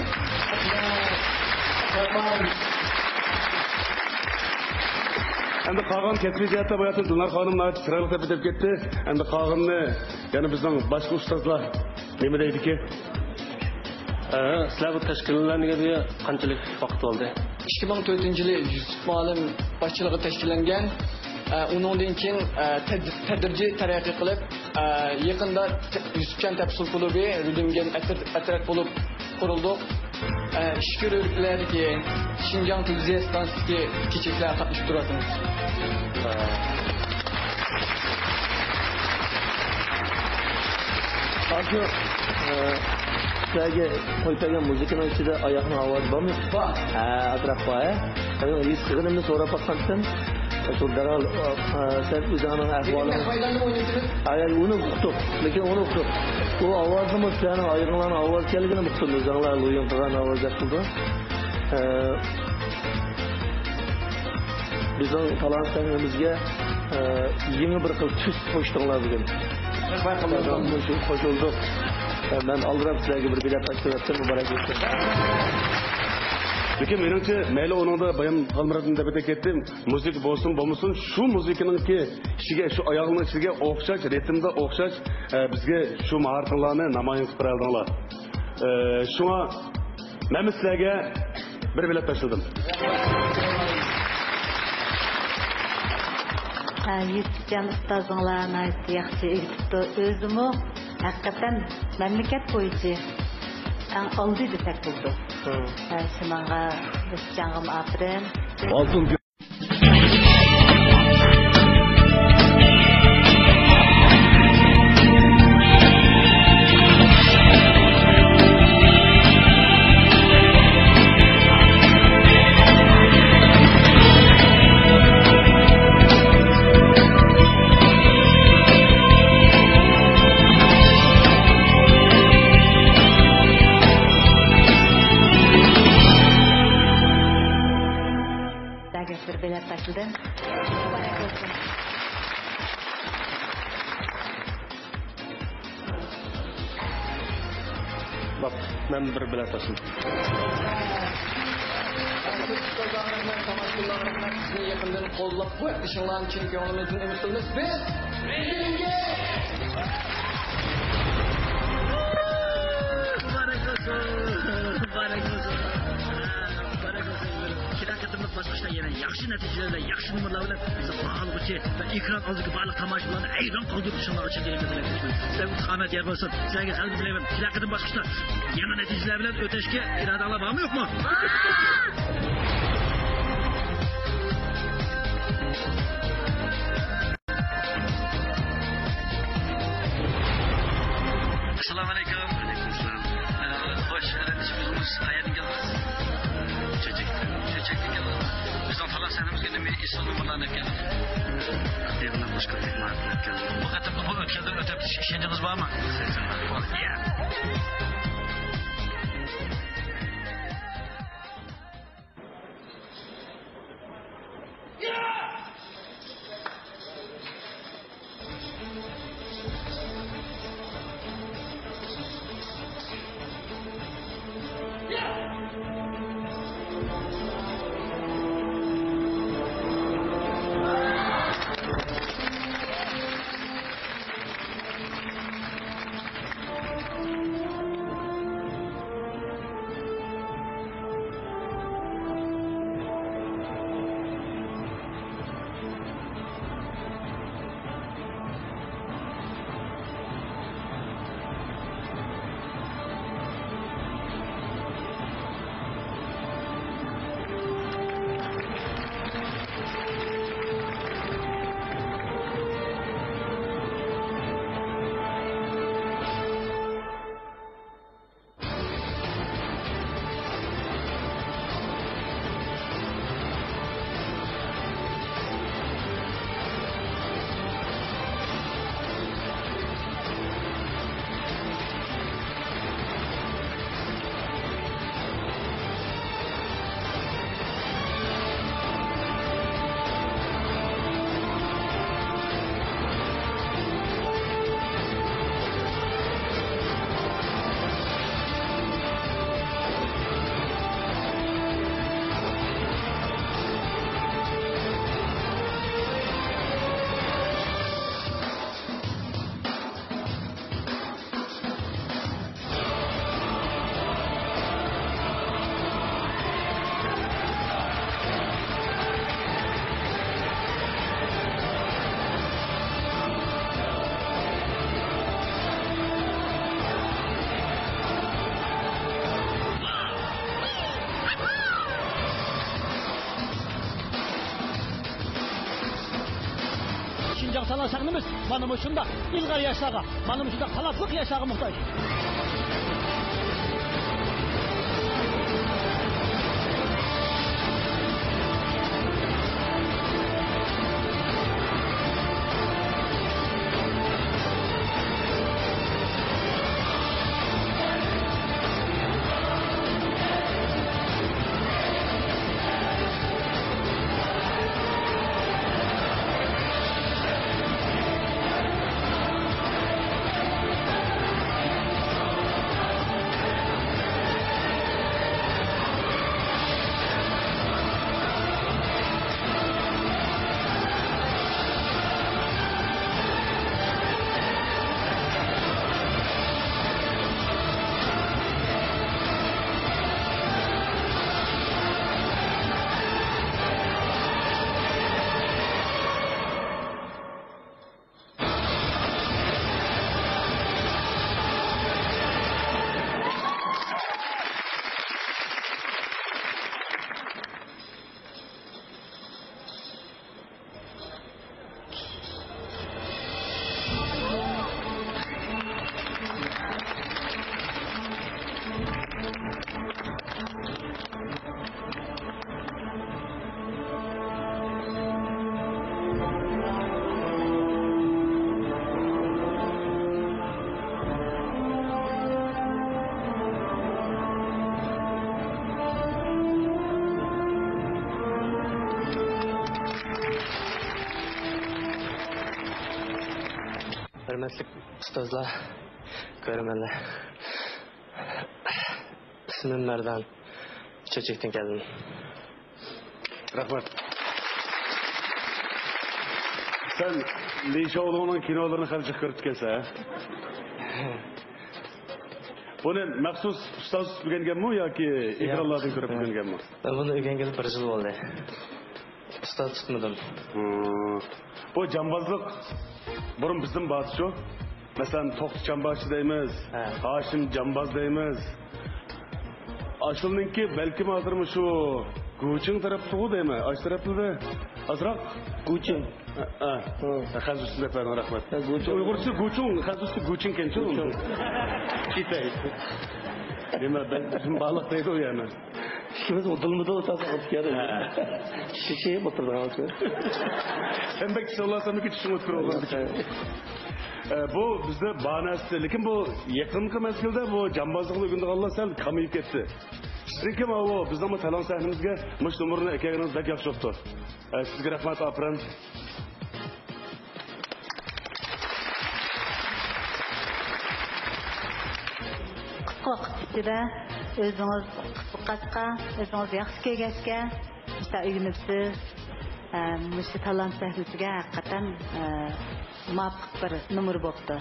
Hem de kağın ketmeyeceğitte bu yatın Dinar Hanım'la çıraylıkta bitip gitti. Hem de kağınını yani bizden başka ustazlar neme deydi ki? Sizler bu teşkillerine diye qanchalik vaqt oldu? 2004 yılı Yusuf Muallim başçılığı teşkillengen. Ondan keyin tadrijiy taraqqiy qilib yaqinda Yusufjon Tafsil klubi Rhythmgame atrat bo'lib qurildi. Shukr o'riklarga Xinjiang televiziya stansiyasiga kechiklar qatnashib turamiz. Hozir sizlarga qo'yilgan muzikaning ichida oyoqning ovozi bormi? Bor. Atrofda, ana his qilganimni so'rab qo'ygandim. Şu derhal sen üzerine ahvalını ayar onu uqtuq, lekin onu uqtuq. O avazını mı senin ayırılan avaz kelgini uqtuq. Üzerler uyum qilgan avaz yapıldı. Bizning talantlarimizga yeni bir xil tus qo'shdinglar bugun. Shu qo'shildik. Ben aldırab sizlarga bir bilet taqdim etdim, muborak bo'lsin. Lekin menimcha mayli uningda bayon qilmadim deb ketdim. Muzik bo'lsin, bo'lmasin, shu muzikaninki ishiga, shu oyog'ining ishiga o'xshash, ritmda o'xshash bizga shu mahoratlarni namoyon qilib beradinglar. Shunga men sizlarga bir bilet tashladim. Yetişen ustazыңlarına yaxşı eğitipti. Özümü hakikaten memleket boyunca en aldı desek buldu. Şunanga biz canım aferin. Altın Bak, ben bir bilet taşıdım. Sizni yaqindan qo'llab-quvvatlashinglarni chin ko'nglimizdan umid qilamiz. Biz Ridimga Başka yine yaxshi natijalar, yaxshi numaralar bilan bizni qolg'uchi va ekran oldidagi barliq tomoshabinlarni hayron qoldirishinglar uchun tilakman. Sizlarga qomat yer bo'lsin. Sizlarga qalb tilayman. Kelaqadan boshqa yana natijalar bilan o'tashga irodalar bormi, yo'qmi? Assalomu alaykum. Alaykum assalom. Xo'sh, qanday qayerdan kelasiz? Çocuktan geldi. Bizden falan senimizge nemi isim numaralarını geldi. Diğerinden başka bir marifet geldi. Bu kadar bu ülkeden ötep işiniz var mı? Ya. Şinjan sanatçımız bana şunda ilgar yaşağa, bana şunda kalatlık yaşağa muhtaç. Hürmetlik ustazlar, görmenler. İsmim Merdan. Çiçekten geldim. Rahmat. Sen Lişa oğlunun kinolarını karışık görüp gelse ha? Bu ne, məxsus ustaz bilgen mi ya ki ekranlardan görüp bilgen mi? Ben bunu öğreneli bir yıl oldu. Ustaz tutmadım. Bu cambazlık, burun bizim batı şu. Mesela Toktı Cambazçı deyimiz, Haşim Cambaz deyimiz. Aşılınki belki hazır mı şu Guçin tarafı o değil mi? Aş tarafı da azrak. Guçin. Hazır size efendim rahmet. Uygursu Guçin, hazırsı Guçin kençin. Kitay. Deme ben bizim balıktaydı o yani. İkimiz odalımda otursak oturuyoruz. Şişeye batırdık. Sen belki sollarsam iki çişim oturuyorlar. Bu bizde bahanesi, lekin bu yakınki mezgilde bu cambazlıklı günde Allah sen kamayıp gitti. Lekin bu bizde ama talon sahnimizge muş numurunu ekeginiz bek yaxşı oldu. Sizge rahmat apran. Vaqt ichida o'zingiz qisqatqa, o'zingiz yaxshi kelgachga, işte uyimizsiz, shu talant sahnasiga haqiqatan muvaffaq bir numur bo'ldi.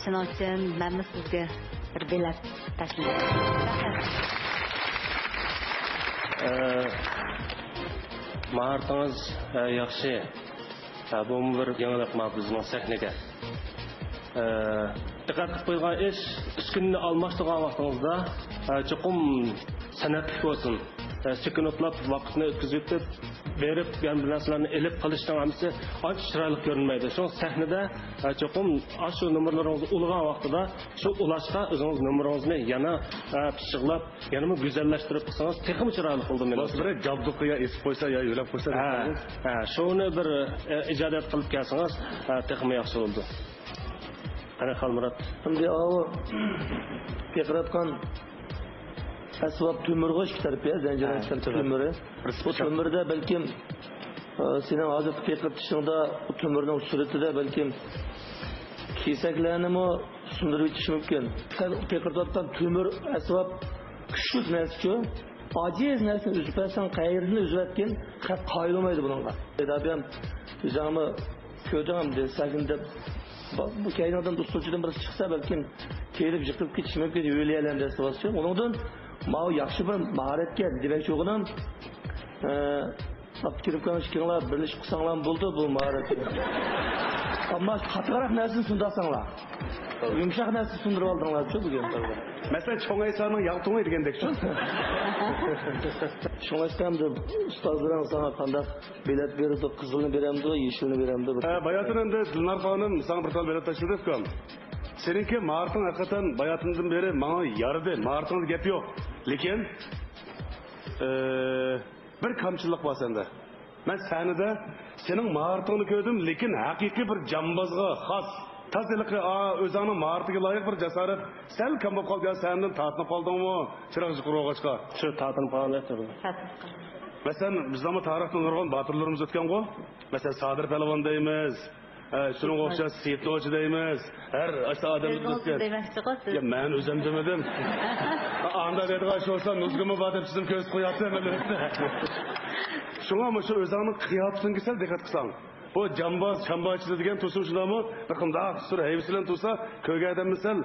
Shuning uchun men sizga bir bilet tashlayman. Maharıtınız yaxşı. Bu bir yanılıq bizning sahnaga. Diqqat qilib qo'ygan ish uskunni almashtirgan vaqtingizda chuqum san'atlik bo'lsin. Sekundlab vaqtni o'tkazib berib bir narsalarni elib qilishdan hamsi ancha chiroyli ko'rinmaydi. Shu sahnada chuqum shu numurlaringizni ulg'an vaqtida shu ulashqa o'zingiz numeringizni yana pishiqlab, yana go'zallashtirib qilsangiz texnik chiroyli bo'ldi men. Bir jabduqiga esib qo'ysa yo yo'lab qo'ysa. Shuni bir ijodiyat qilib kelsangiz texnik yaxshi bo'ldi. Ana Xalmurat. Şimdi o Pekratkan asbab tümürgü çıkarıp ya zenciren çıkarıp tümürü. Bu tümürde belki senin hazır Pekrat dışında bu tümürün sureti de belki kesaklarını mı sundurup yetiş mümkün. Pekratkan tümür asbab küçük nesçi aciz nesini üzüpersen kayırını üzüverken hep kayılmaydı bununla. Edabiyem üzerime köyden de sakinde bu kainatdan dostluğundan birisi çıksa belki kelip yıkılıp ketiş mümkün öyleyelen desi basıyor. Onundan mağu yaxşı bir maharetke demek yoğundan kirip kalmış kinler birleşik kısanlar buldu bu maharetke. Ama katıgarak nesini sundasanlar. Yumuşak nesini sundurup aldınlar şu bugün. Mesela Çoğaysan'ın yaltığını edgendek şu. Çoğaysan'da ustazların sana kandak bilet verirdi, kızılını veremdi, yeşilini veremdi. Bayatının da Dilnar Hanım sana bir tane bilet taşıdı efendim. Seninki Mart'ın hakikaten bayatından beri bana yarıdı. Mart'ın gep yok. Lekin bir kamçılık var sende. Ben sahnede senin Mart'ını gördüm. Lekin hakiki bir cambazga has. Tazılıkı özanın Mart'ı layık bir cesaret. Sen kam болып қалды senden tatınıp kaldın mı? Çırağıcı kuruğaçka. Şu tatınıp kaldın ettirdi. Mesela biz ama tarihten nurgan batırlarımız ötken go. Mesela Sadır Pehlivan deyimiz. Şunun okşası Seyitli Hoca deyimiz. Her aşta adamımız ötken. Ya ben özüm demedim. Anda dedi karşı olsa nuzgumu batıp sizin köz koyatı hemen. Şuna ama şu özanın kıyafetini güzel dikkat kısan. Bu cambaz, çambazçı degan to'sin shunami, raqamda sura hevsilan tursa, ko'yga adam misal,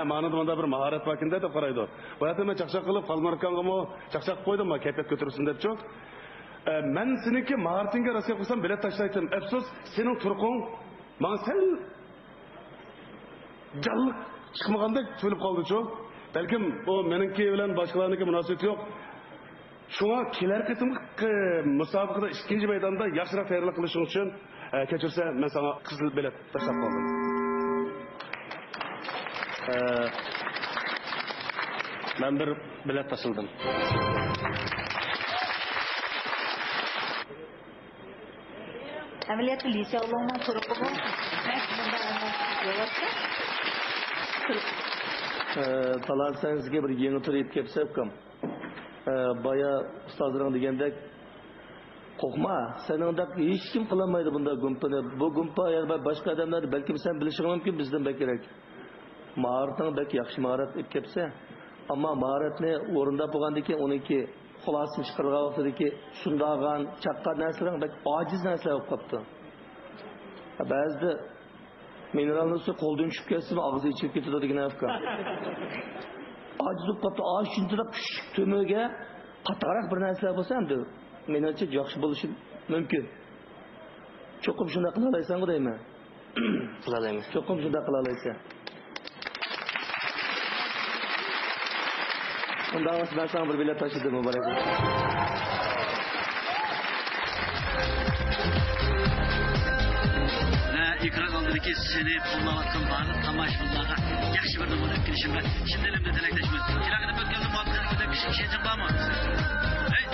ma'noda bunda bir mahorat vakinde deb qaraydi. Bu yerda men chaqchaq qilib, Qalmarkanga chaqchaq qo'ydimmi, kayfiyat ko'tarsin debchi. Men seniki mahoratingga rasya qilsam, bilet tashlaydim. Afsus, sening turqing men sal jalliq chiqmagandek bo'lib qoldi-chu. Balkim bu meniki bilan boshqalarniki munosabati yo'q. Şuna kelar qitimki musobaqada ikkinchi maydonda yaxshiroq tayyorlik qilishing uchun kechirsa men sana qizil bilet tashlab qoldim. Men bir bilet tashladim. Ameliyatı lise olandan sorup bu. Talant senizge bir yeni tur yetip kepsep kam. Baya ustazların degende Qo'rqma, seningdek hech kim qilolmaydi bunday gumpani. Bu gumpa yana boshqa odamlar balkim sen bilishing mumkin bizdan kerak. Mahorating bak yaxshi mahorat ib kelsa, ammo mahoratni o'rinda bo'lgandan keyin uniki xulosani chiqargan vaqtidagi shundagan chaqqan narsalar bak ojiz narsalar bo'lib qolibdi. Ba'zida mineralni suv qo'ldan tushib ketsa, og'zi ichib ketadi degan afkor. Ojiz bo'lib qolibdi, shunchalik tumaga qattiqroq bir narsa bo'lsa endi menimcha yaxshi bo'lishi mumkin. Cho'qim shunday qila olaysan-ku deyman. Qila olayman. Cho'qim shunday qila olaysan. Undan ben sana bir bilet taşıdım mübarek olsun. Ve ekran aldırki seni kollavatkan bağlı tamaşmalarga yaxshi bir numara kirişim var. Şimdi elimde dilekleşmez. Kiragını ötközüm muhabbetlerinde bir şey var mı? Hey!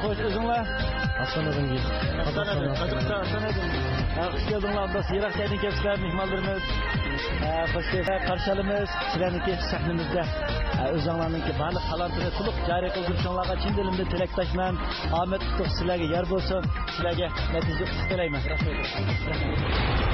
Hoş özünler. Hasan'dan gel. Hasan'dan. Hoş geldinler. Da Sirak Teknik Hepsiler mihmallarımız. Hoş geldiniz. Karşılığımız sizlerdeki sahnimizde. Özünlerinki barliq talantini to'liq joriy qildirishinglarga chin dilimdan tilakdoshman. Omad qutlug' sizlarga yor bo'lsin. Sizlarga natija tilayman. Rahmat.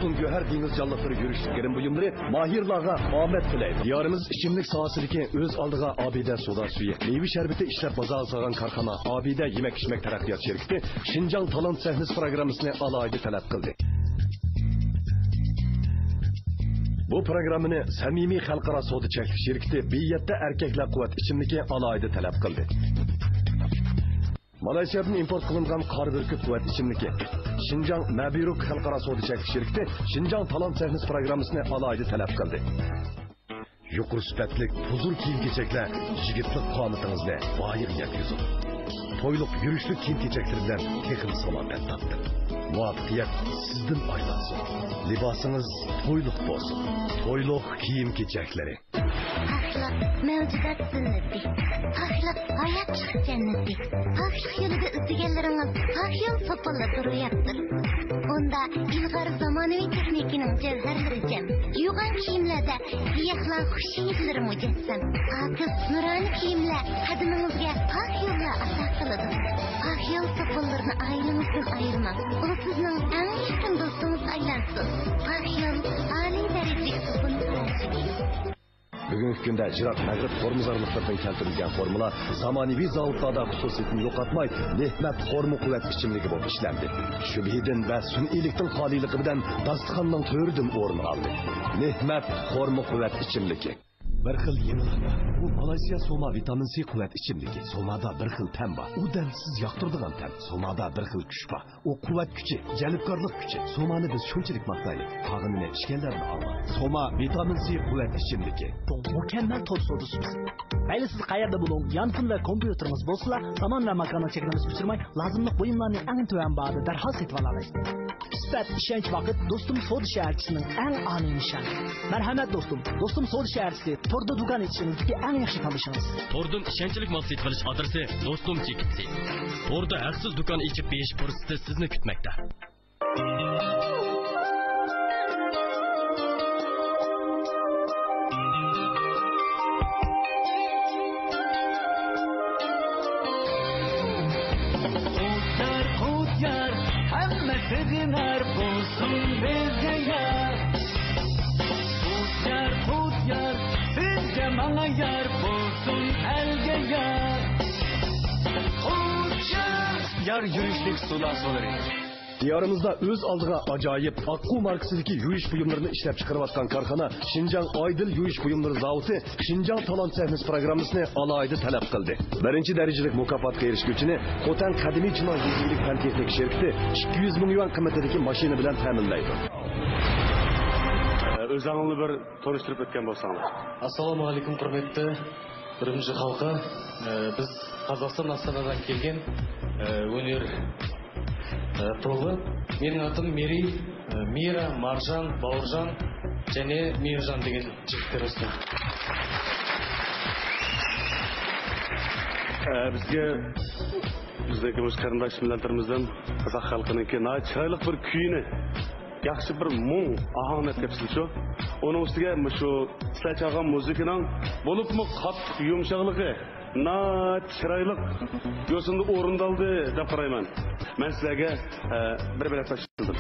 Altın Göher Deniz Canlıkları yürüyüşlüklerin buyumları mahirlarga Ahmet Tileydi. Diyarımız içimlik sahasındaki öz aldığa Abide soda suyu, meyve şerbeti işlep bazağı sağan karxana Abide yemek içmek terakkiyat şirketi Şinjan Talant Sahnesi programısını alaydı talep kıldı. Bu programını Samimi Xalqaro Soda Cheklik şirketi Biyet'te erkekler kuvvet içimliki alaydı talep kıldı. Malaysiyadan import qilingan qor burkut quvvat ichimligi. Şinjan Mabiruk Xalqaro Soda Cheklik şirketi Şinjan Talant Sahnesi programmasini alaydı talep kıldı. Yuqur sifatli huzur kiyim-kechaklar yigitlik qomatingizni boyiq yetkazib. To'yliq yurishlik kiyim-kechaklar bilan texil salomat topdi. Muvaffaqiyat sizdan aylansin. Libosingiz to'yliq bo'lsin. To'yliq kiyim-kechaklari. Poklik mavjudot sunnati. Poklik hayotlik jannati. Poklik yo'lida izlaganlaringiz pok yo'l sopolda turayaptir. Onda ilg'or zamonaviy texnikaning javharlari jam. Yugan kiyimlarda giyohlar xushiyatlar mujassam. Pokiz nuroniy kiyimlar qadimingizga pok yo'llar ato qiladi. Pok yo'l sopollarini oilangizdan ayirmang. U sizning eng yaqin do'stingiz aylansin. Pok yo'l oliy darajadagi sopol Bugungi kunda Jirat Mag'rib formuzarlıqlardan keltirilgan formula zamonaviy zavodlarda xususiyatini yo'qotmay, mehnat formu quvvat bichimligi bo'lib ishlandi. Shubhidan va sun'iylikdan xoliligi bilan dasturxonning to'ridan o'rin oldi. Mehnat formu quvvat ichimligi. Bir xil yeniliklar. Bu Malaysiya Soma vitamin C quvvat ichimligi. Somada bir xil tam bor. U dam siz yoqtiradigan tam. Somada bir xil kuch bor. O quvvat kuchi, jalbkorlik kuchi. Somani biz shunchalik maqtaylik. Qog'inini ichganlarni olma. Soma vitamin C quvvat ichimligi. Mükemmel toz sodusu. Mayli siz qayerda bo'ling, yanfun va kompyuterimiz bo'lsa, zaman va makonga cheklanib uchirmay, lazımli buyumlarni eng to'van bahada darhol setib olasiz. Sifat, ishonch, vaqt do'stim Soda shaharchisining eng oliy nishoni. Marhamat do'stim, do'stim Soda shaharchisi Torda do'kon etishingizga eng yaxshi tanishingiz. Tordan ishonchli mal setib olish adresi do'stim chekitsi. Torda haqsiz do'kon ichib beyish fursati sizni kutmoqda. Sedinar bulsun bizge yar. Tut yar, sizce bana yar bulsun elge yar. Yar yürüyüşlük sular soları. Diyarımızda öz aldığı acayip Akku markasındaki yürüyüş buyumlarını işlep çıkarıvatkan karxana Şinjan Aydil yürüyüş buyumları zavodi Şinjan Talant Sahnesi programmasını alaydı talep kıldı. Birinci derecelik mukafatga erişgüçünü Xotan Kadimiy Chinon yezgilik fan texnik şirketi 200 ming yuan qimmatidagi mashina bilan ta'minlaydi. O'zingizni bir tanishtirib o'tgan bo'lsangiz. Assalomu alaykum qurmatli Urumchi xalqi. Biz Qozog'iston Ostonadan kelgan өнер тобы. Менің атым Мери, Мира, Маржан, Бауыржан және Мейіржан деген жігіттер өсті. Bizdeki bu qarindosh millatlarimizdan Qozoq xalqininki chiroyli bir kuyini, yaxshi bir mung ohangni tepsil shu. Uning ustiga shu sizlar chalgan muzikaning bo'libmi qattiq yumshoqligi, chiroyli yo'sinda o'rindaldi deb qarayman. Men sizlarga bir bilet tashildim.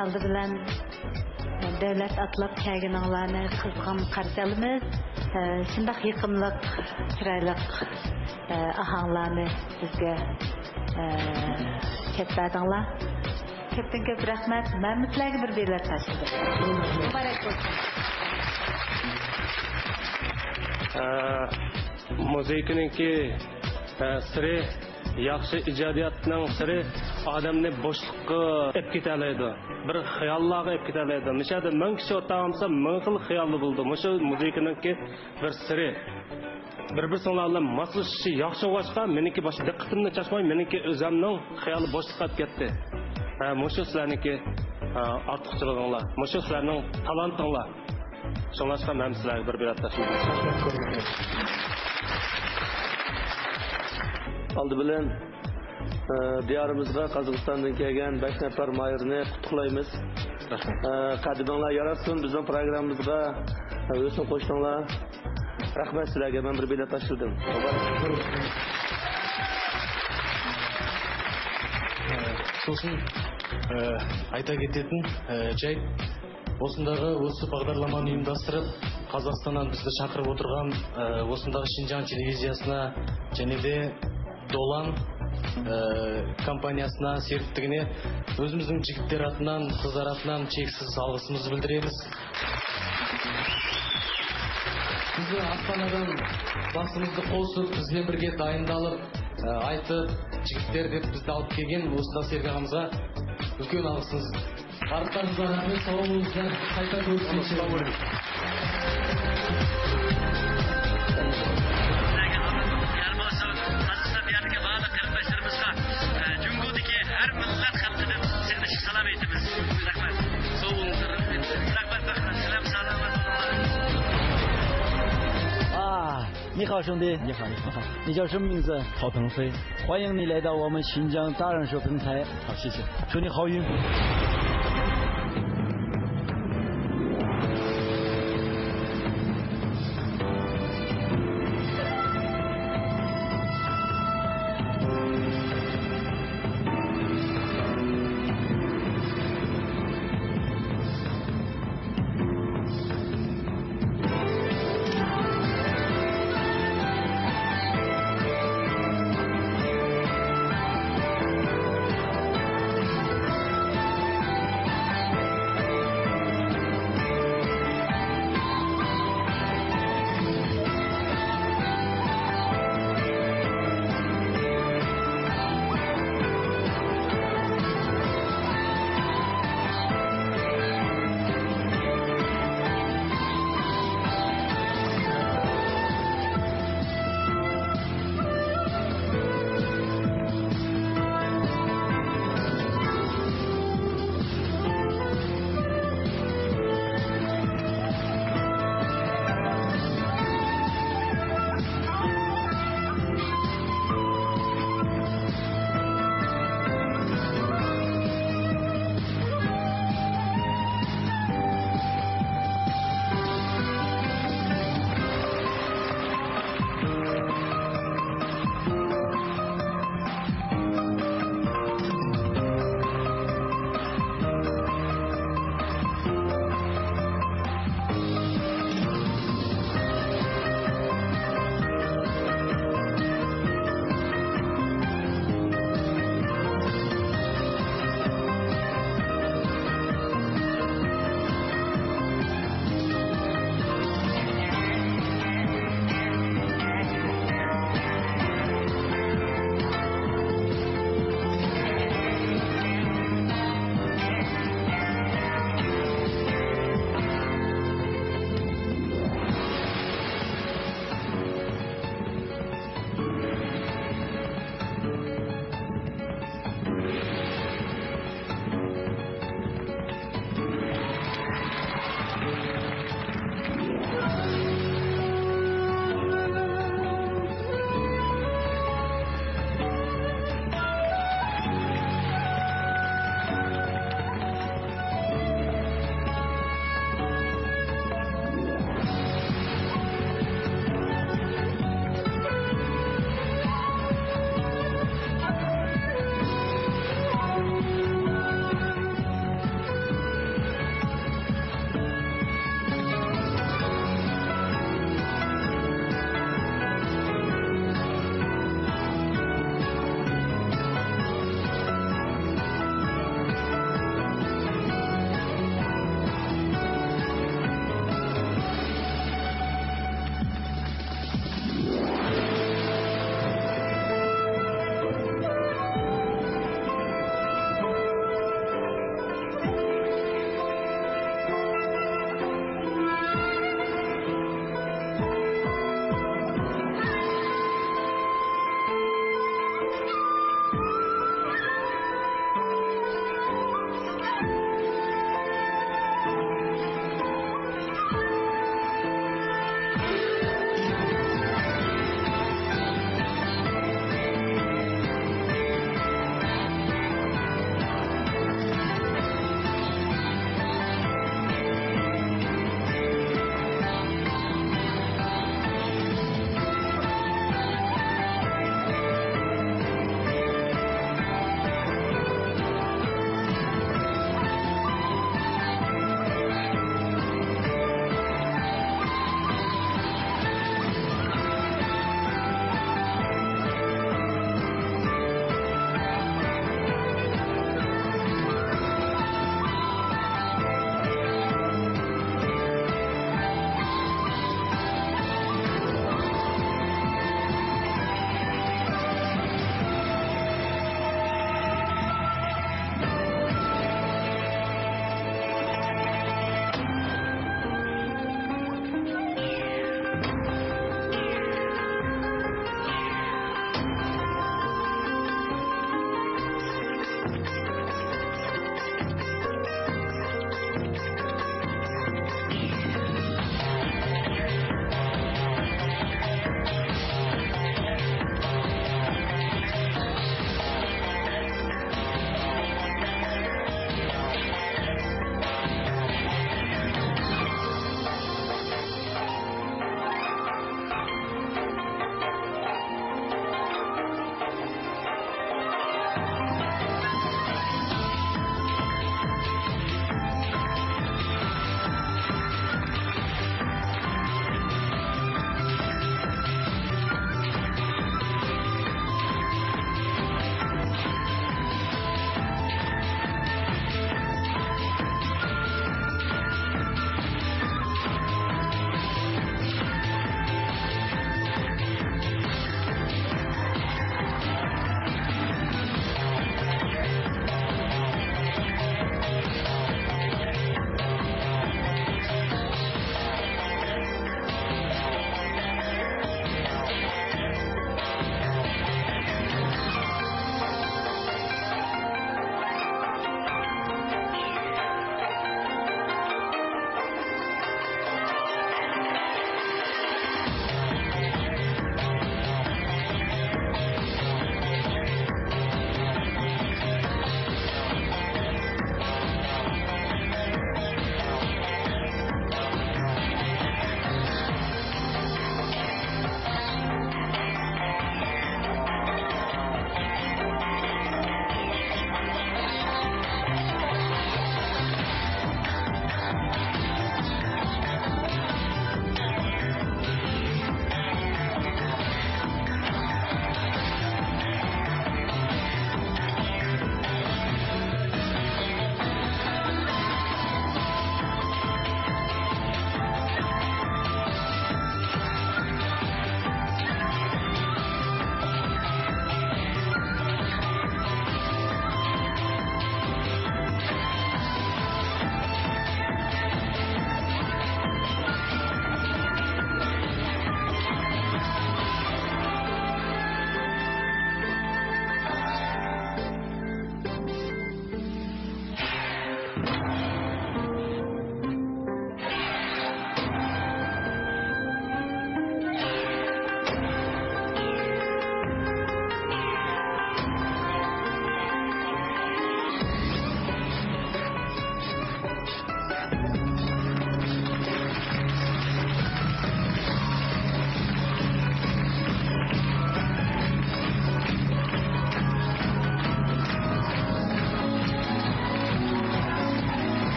Aldı bilan devlet atlab kelganlarni qizg'in qarshi olamiz. Shunday yiqimliq, chiroyli ahanglarni bizga ketdinglar. Ketdan ko'p rahmat. Men sizlarga bir bilet tashildim. Muborak bo'lsin. Muzikaninki siri, yaxshi ijodiyotning siri odamni bo'shliqqa olib ketalaydi. Bir xayollarga olib ketalaydi. Mishada ming kishi o'tgansa, ming xil xayollar bo'ldi. Mushu muzikaninki bir siri. Bir-birsinglar bilan moslashishi yaxshi o'xshashqa, meniki boshqa diqqatimni chashmay, meniki o'zimning xayoli bo'shliqqa olib ketdi. Mushu sizlarniki ortiqchiliginglar, mushu sizlarning talantinglar. Şunlaşkan ben sizlerle bir bilet taşıyayım. Aldı bilen diyarımızda Qozog'istondan kelgan 5 nafar mayirni qutlaymiz. Qadiminglar yarasın bizning programmamizga o'sin qo'shdinglar. Rahmat sizlarga, men bir bilet tashildim. Сосын айта кететін жайт, осындағы осы бағдарламаны ұйымдастырып, Қазақстаннан бізді шақырып отырған осындағы Шинжаң телевизиясына және де Долан компаниясына, серіктігіне өзіміздің жігіттер атынан, қыздар атынан шексіз алғысымызды білдіреміз. Бізді Астанадан басымызды қосып, бізге бірге дайындалып, айтып, жігіттер деп бізді алып келген осында Серік ағамызға үлкен алғысымыз. Арттарыңызға рахмет, сау болыңыздар, қайта көрісейік.啊，你好，兄弟。你好，你好。你叫什么名字？郝腾飞。欢迎你来到我们新疆达人秀平台。好，谢谢。祝你好运。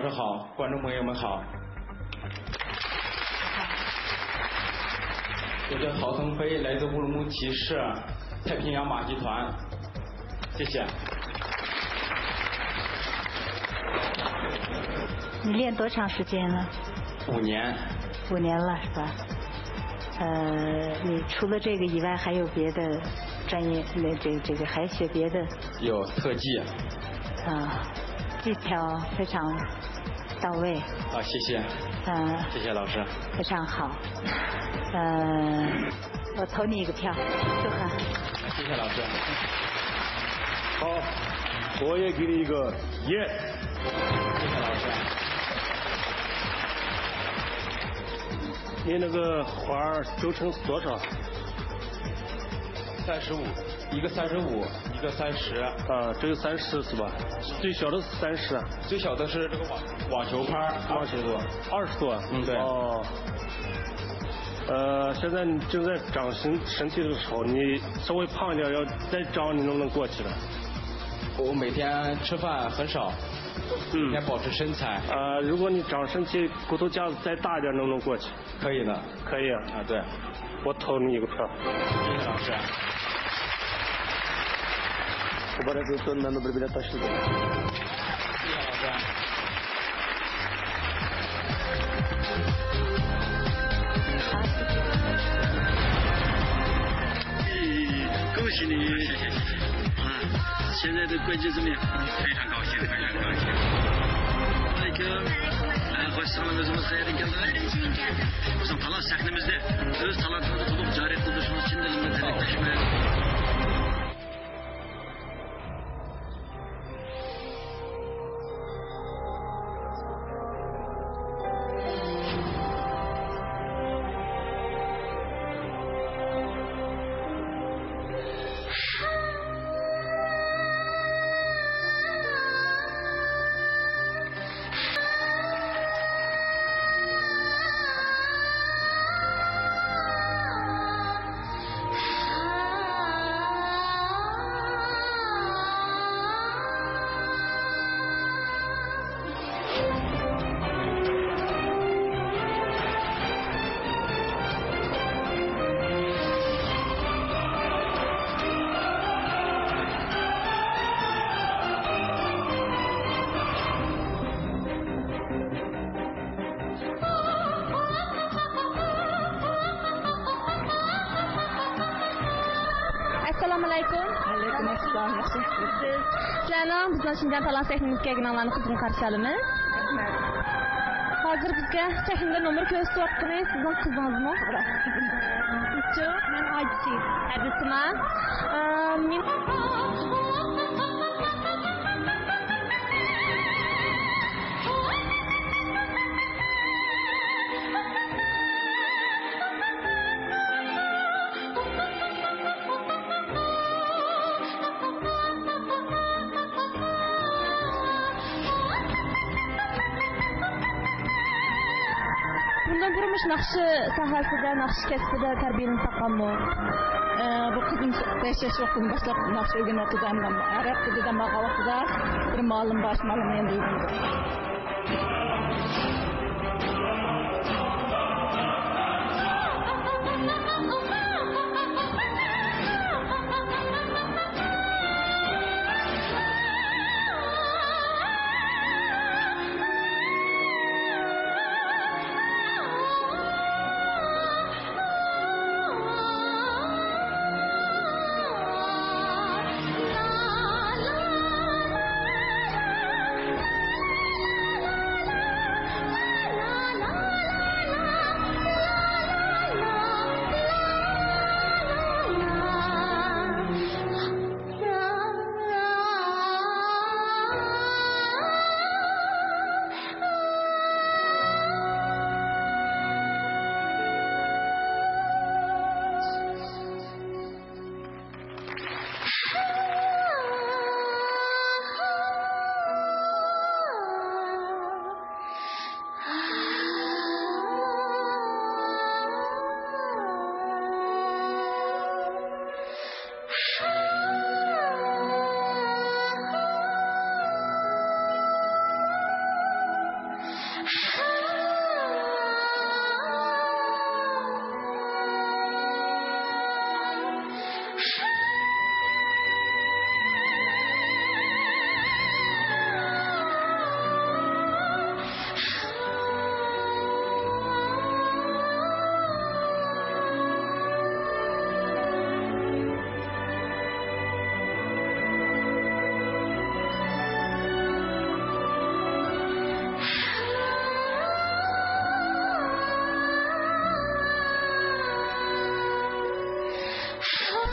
师好，观众朋友们好。我叫曹腾飞，来自乌鲁木齐市太平洋马戏团，谢谢。你练多长时间了？5年。5年了是吧？你除了这个以外，还有别的专业？这个还学别的？有特技。技巧非常到位。谢谢。谢谢老师。非常好。我投你一个票，祝贺。谢谢老师。好，我也给你一个 yes。谢谢老师。你那个花轴承是多少？35，一个35，一个30。这个30是吧？最小的是30。最小的是这个网球拍，20多。20多？对。现在你正在长身体的时候，你稍微胖一点，要再长，你能不能过去的？我每天吃饭很少，每天保持身材。如果你长身体，骨头架子再大一点，能不能过去？可以的。可以啊。对。我投你一个票。谢谢老师。Kepada Tuhan dan berbeda tasbih. 谢谢老师。恭喜你！谢谢。现在的关节怎么样？非常高兴，非常高兴。Hoş sağlığınızı sayarın geldiniz. Bizim talant sahnimizde öz talantınızı bulup cari kılışınız için elimden telekleşmeye. Sizlarning bizning Shinjon talant sahnamizga kelganlarni qizg'in qarshi olamiz. Hozir bizga sahnada nomer ko'rsatyapti. Sizning qizingizmi? Necha? Men Aychi. Adisima. Men naqshi sohasida, naqsh kasbida tarbiyalanib taqammi? Bu qizim 5 yosh vaqtidan boshlab naqsh o'rganyapti. Arab tilidan bo'lgan vaqtida bir ma'lum bosh ma'lum endi o'rgandim.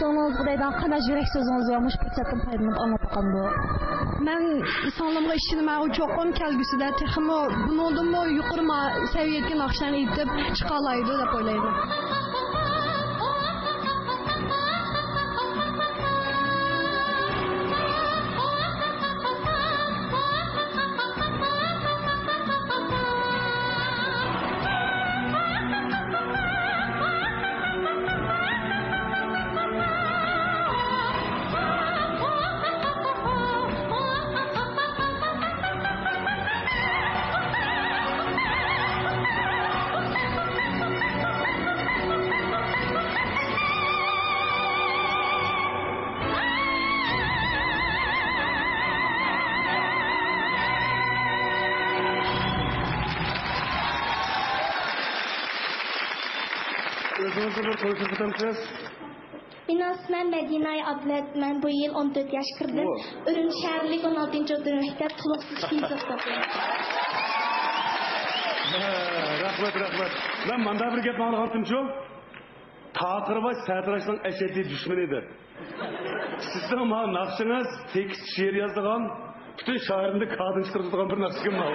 do'stlaringizga deydigan qanday yurak so'zingiz va mush fursatdan foydalanib anlatgan bu. Men sog'lomga ishonman, u cho'qim kelgusida texmo buningdanmi yuqori saviyaga naqshlarni yetib chiqa oladi deb o'ylayman. Ben Medina'ya Ablet, ben bu yıl 14 yaş kırdım. Ürün şehirlik 16. dönüşte tuluksuz fizik yapıyorum. Rahmet. Ben manda bir gap anlattım çok. Taqirbaş Satraş'ın eşeddi düşmanıydı. Sizden ama naqşınız tekst şiir yazdıgan, bütün şairimde kadın çıkartılan bir naqşım var.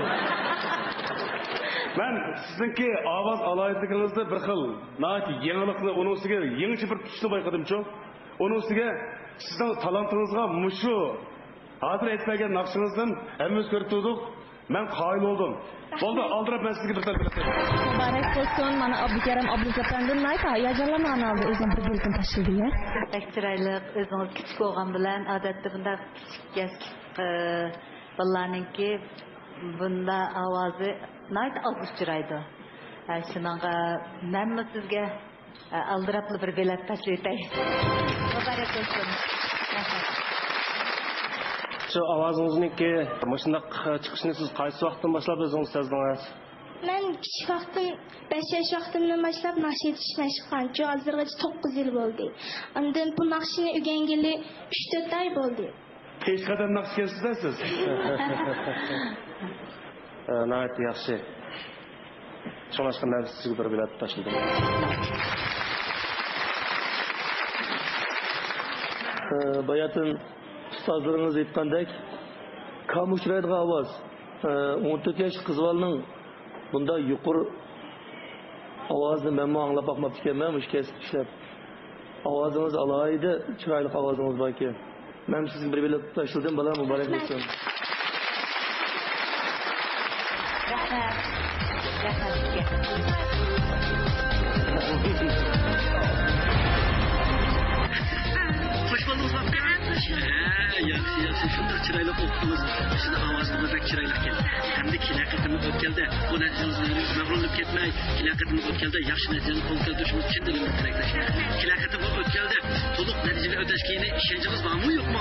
Ben sizinki avaz alaydıkınızda bir xil, nati yenilikli, onun üstüge yeniçi bir tuşlu bayqadım çok. Onun üstüge sizden talantınızga muşu, hazır etmegen naqşınızdan hemimiz görüp durduk. Ben qail oldum. Oldu, aldırıp ben sizge bir tane biletim. Mübarek olsun, bana Abdülkerim Abdülkerim'den nayta, yajanlarını aldı, özüm bir bilgin taşıdı ya. Pek çıraylık, özünüz küçük olan bilen, adette bunda küçük yaş ballarınki bunda avazı nayt az çıraydı. Şunanga ben mi sizge aldıraplı bir bilet taşıyatay. Mübarek olsun. Şu avazınızniki, maşındaq çıkışını siz qaysı vaqtdan başlap özünüz sezdiniz? Ben küçük vaktim, 5 yaş vaktimden başlap nakşi yetişmeye çıkkanca hazırgacha 9 yıl oldu. Ondan bu nakşini öğrengeli 3-4 ay oldu. Hiç kadar nakşi kelsizler siz? Nayet yaxşı. Şolaşqa mən sizə bir bilet taşıdım. Bayatın ustazlarınız aytgandek, kam uchraydigan ovoz 14 yosh qizvalning bunda yuqori ovozni men anglab boqmabdi ekanman, mush kesib ishlab. Ovozingiz alohida, chiroyli ovozingiz bor ekan. Men sizga bir bilet tashladim, bolam muborak bo'lsin. Hoş bulduk Zafer. Yaxşı, şunda çıraylı okudunuz. Sizin avazınız pek çıraylı geldi. Hem de kilakatımız ötkeldi. Bu neticeniz məğrurluq ketmey. Kilakatımız ötkeldi. Yaxşı neticeniz ötkeldi. Şunu için dilimden tilekleşin. Kilakatımız ötkeldi. Toluq neticeli öteşkiyini işenciniz var mı yok mu?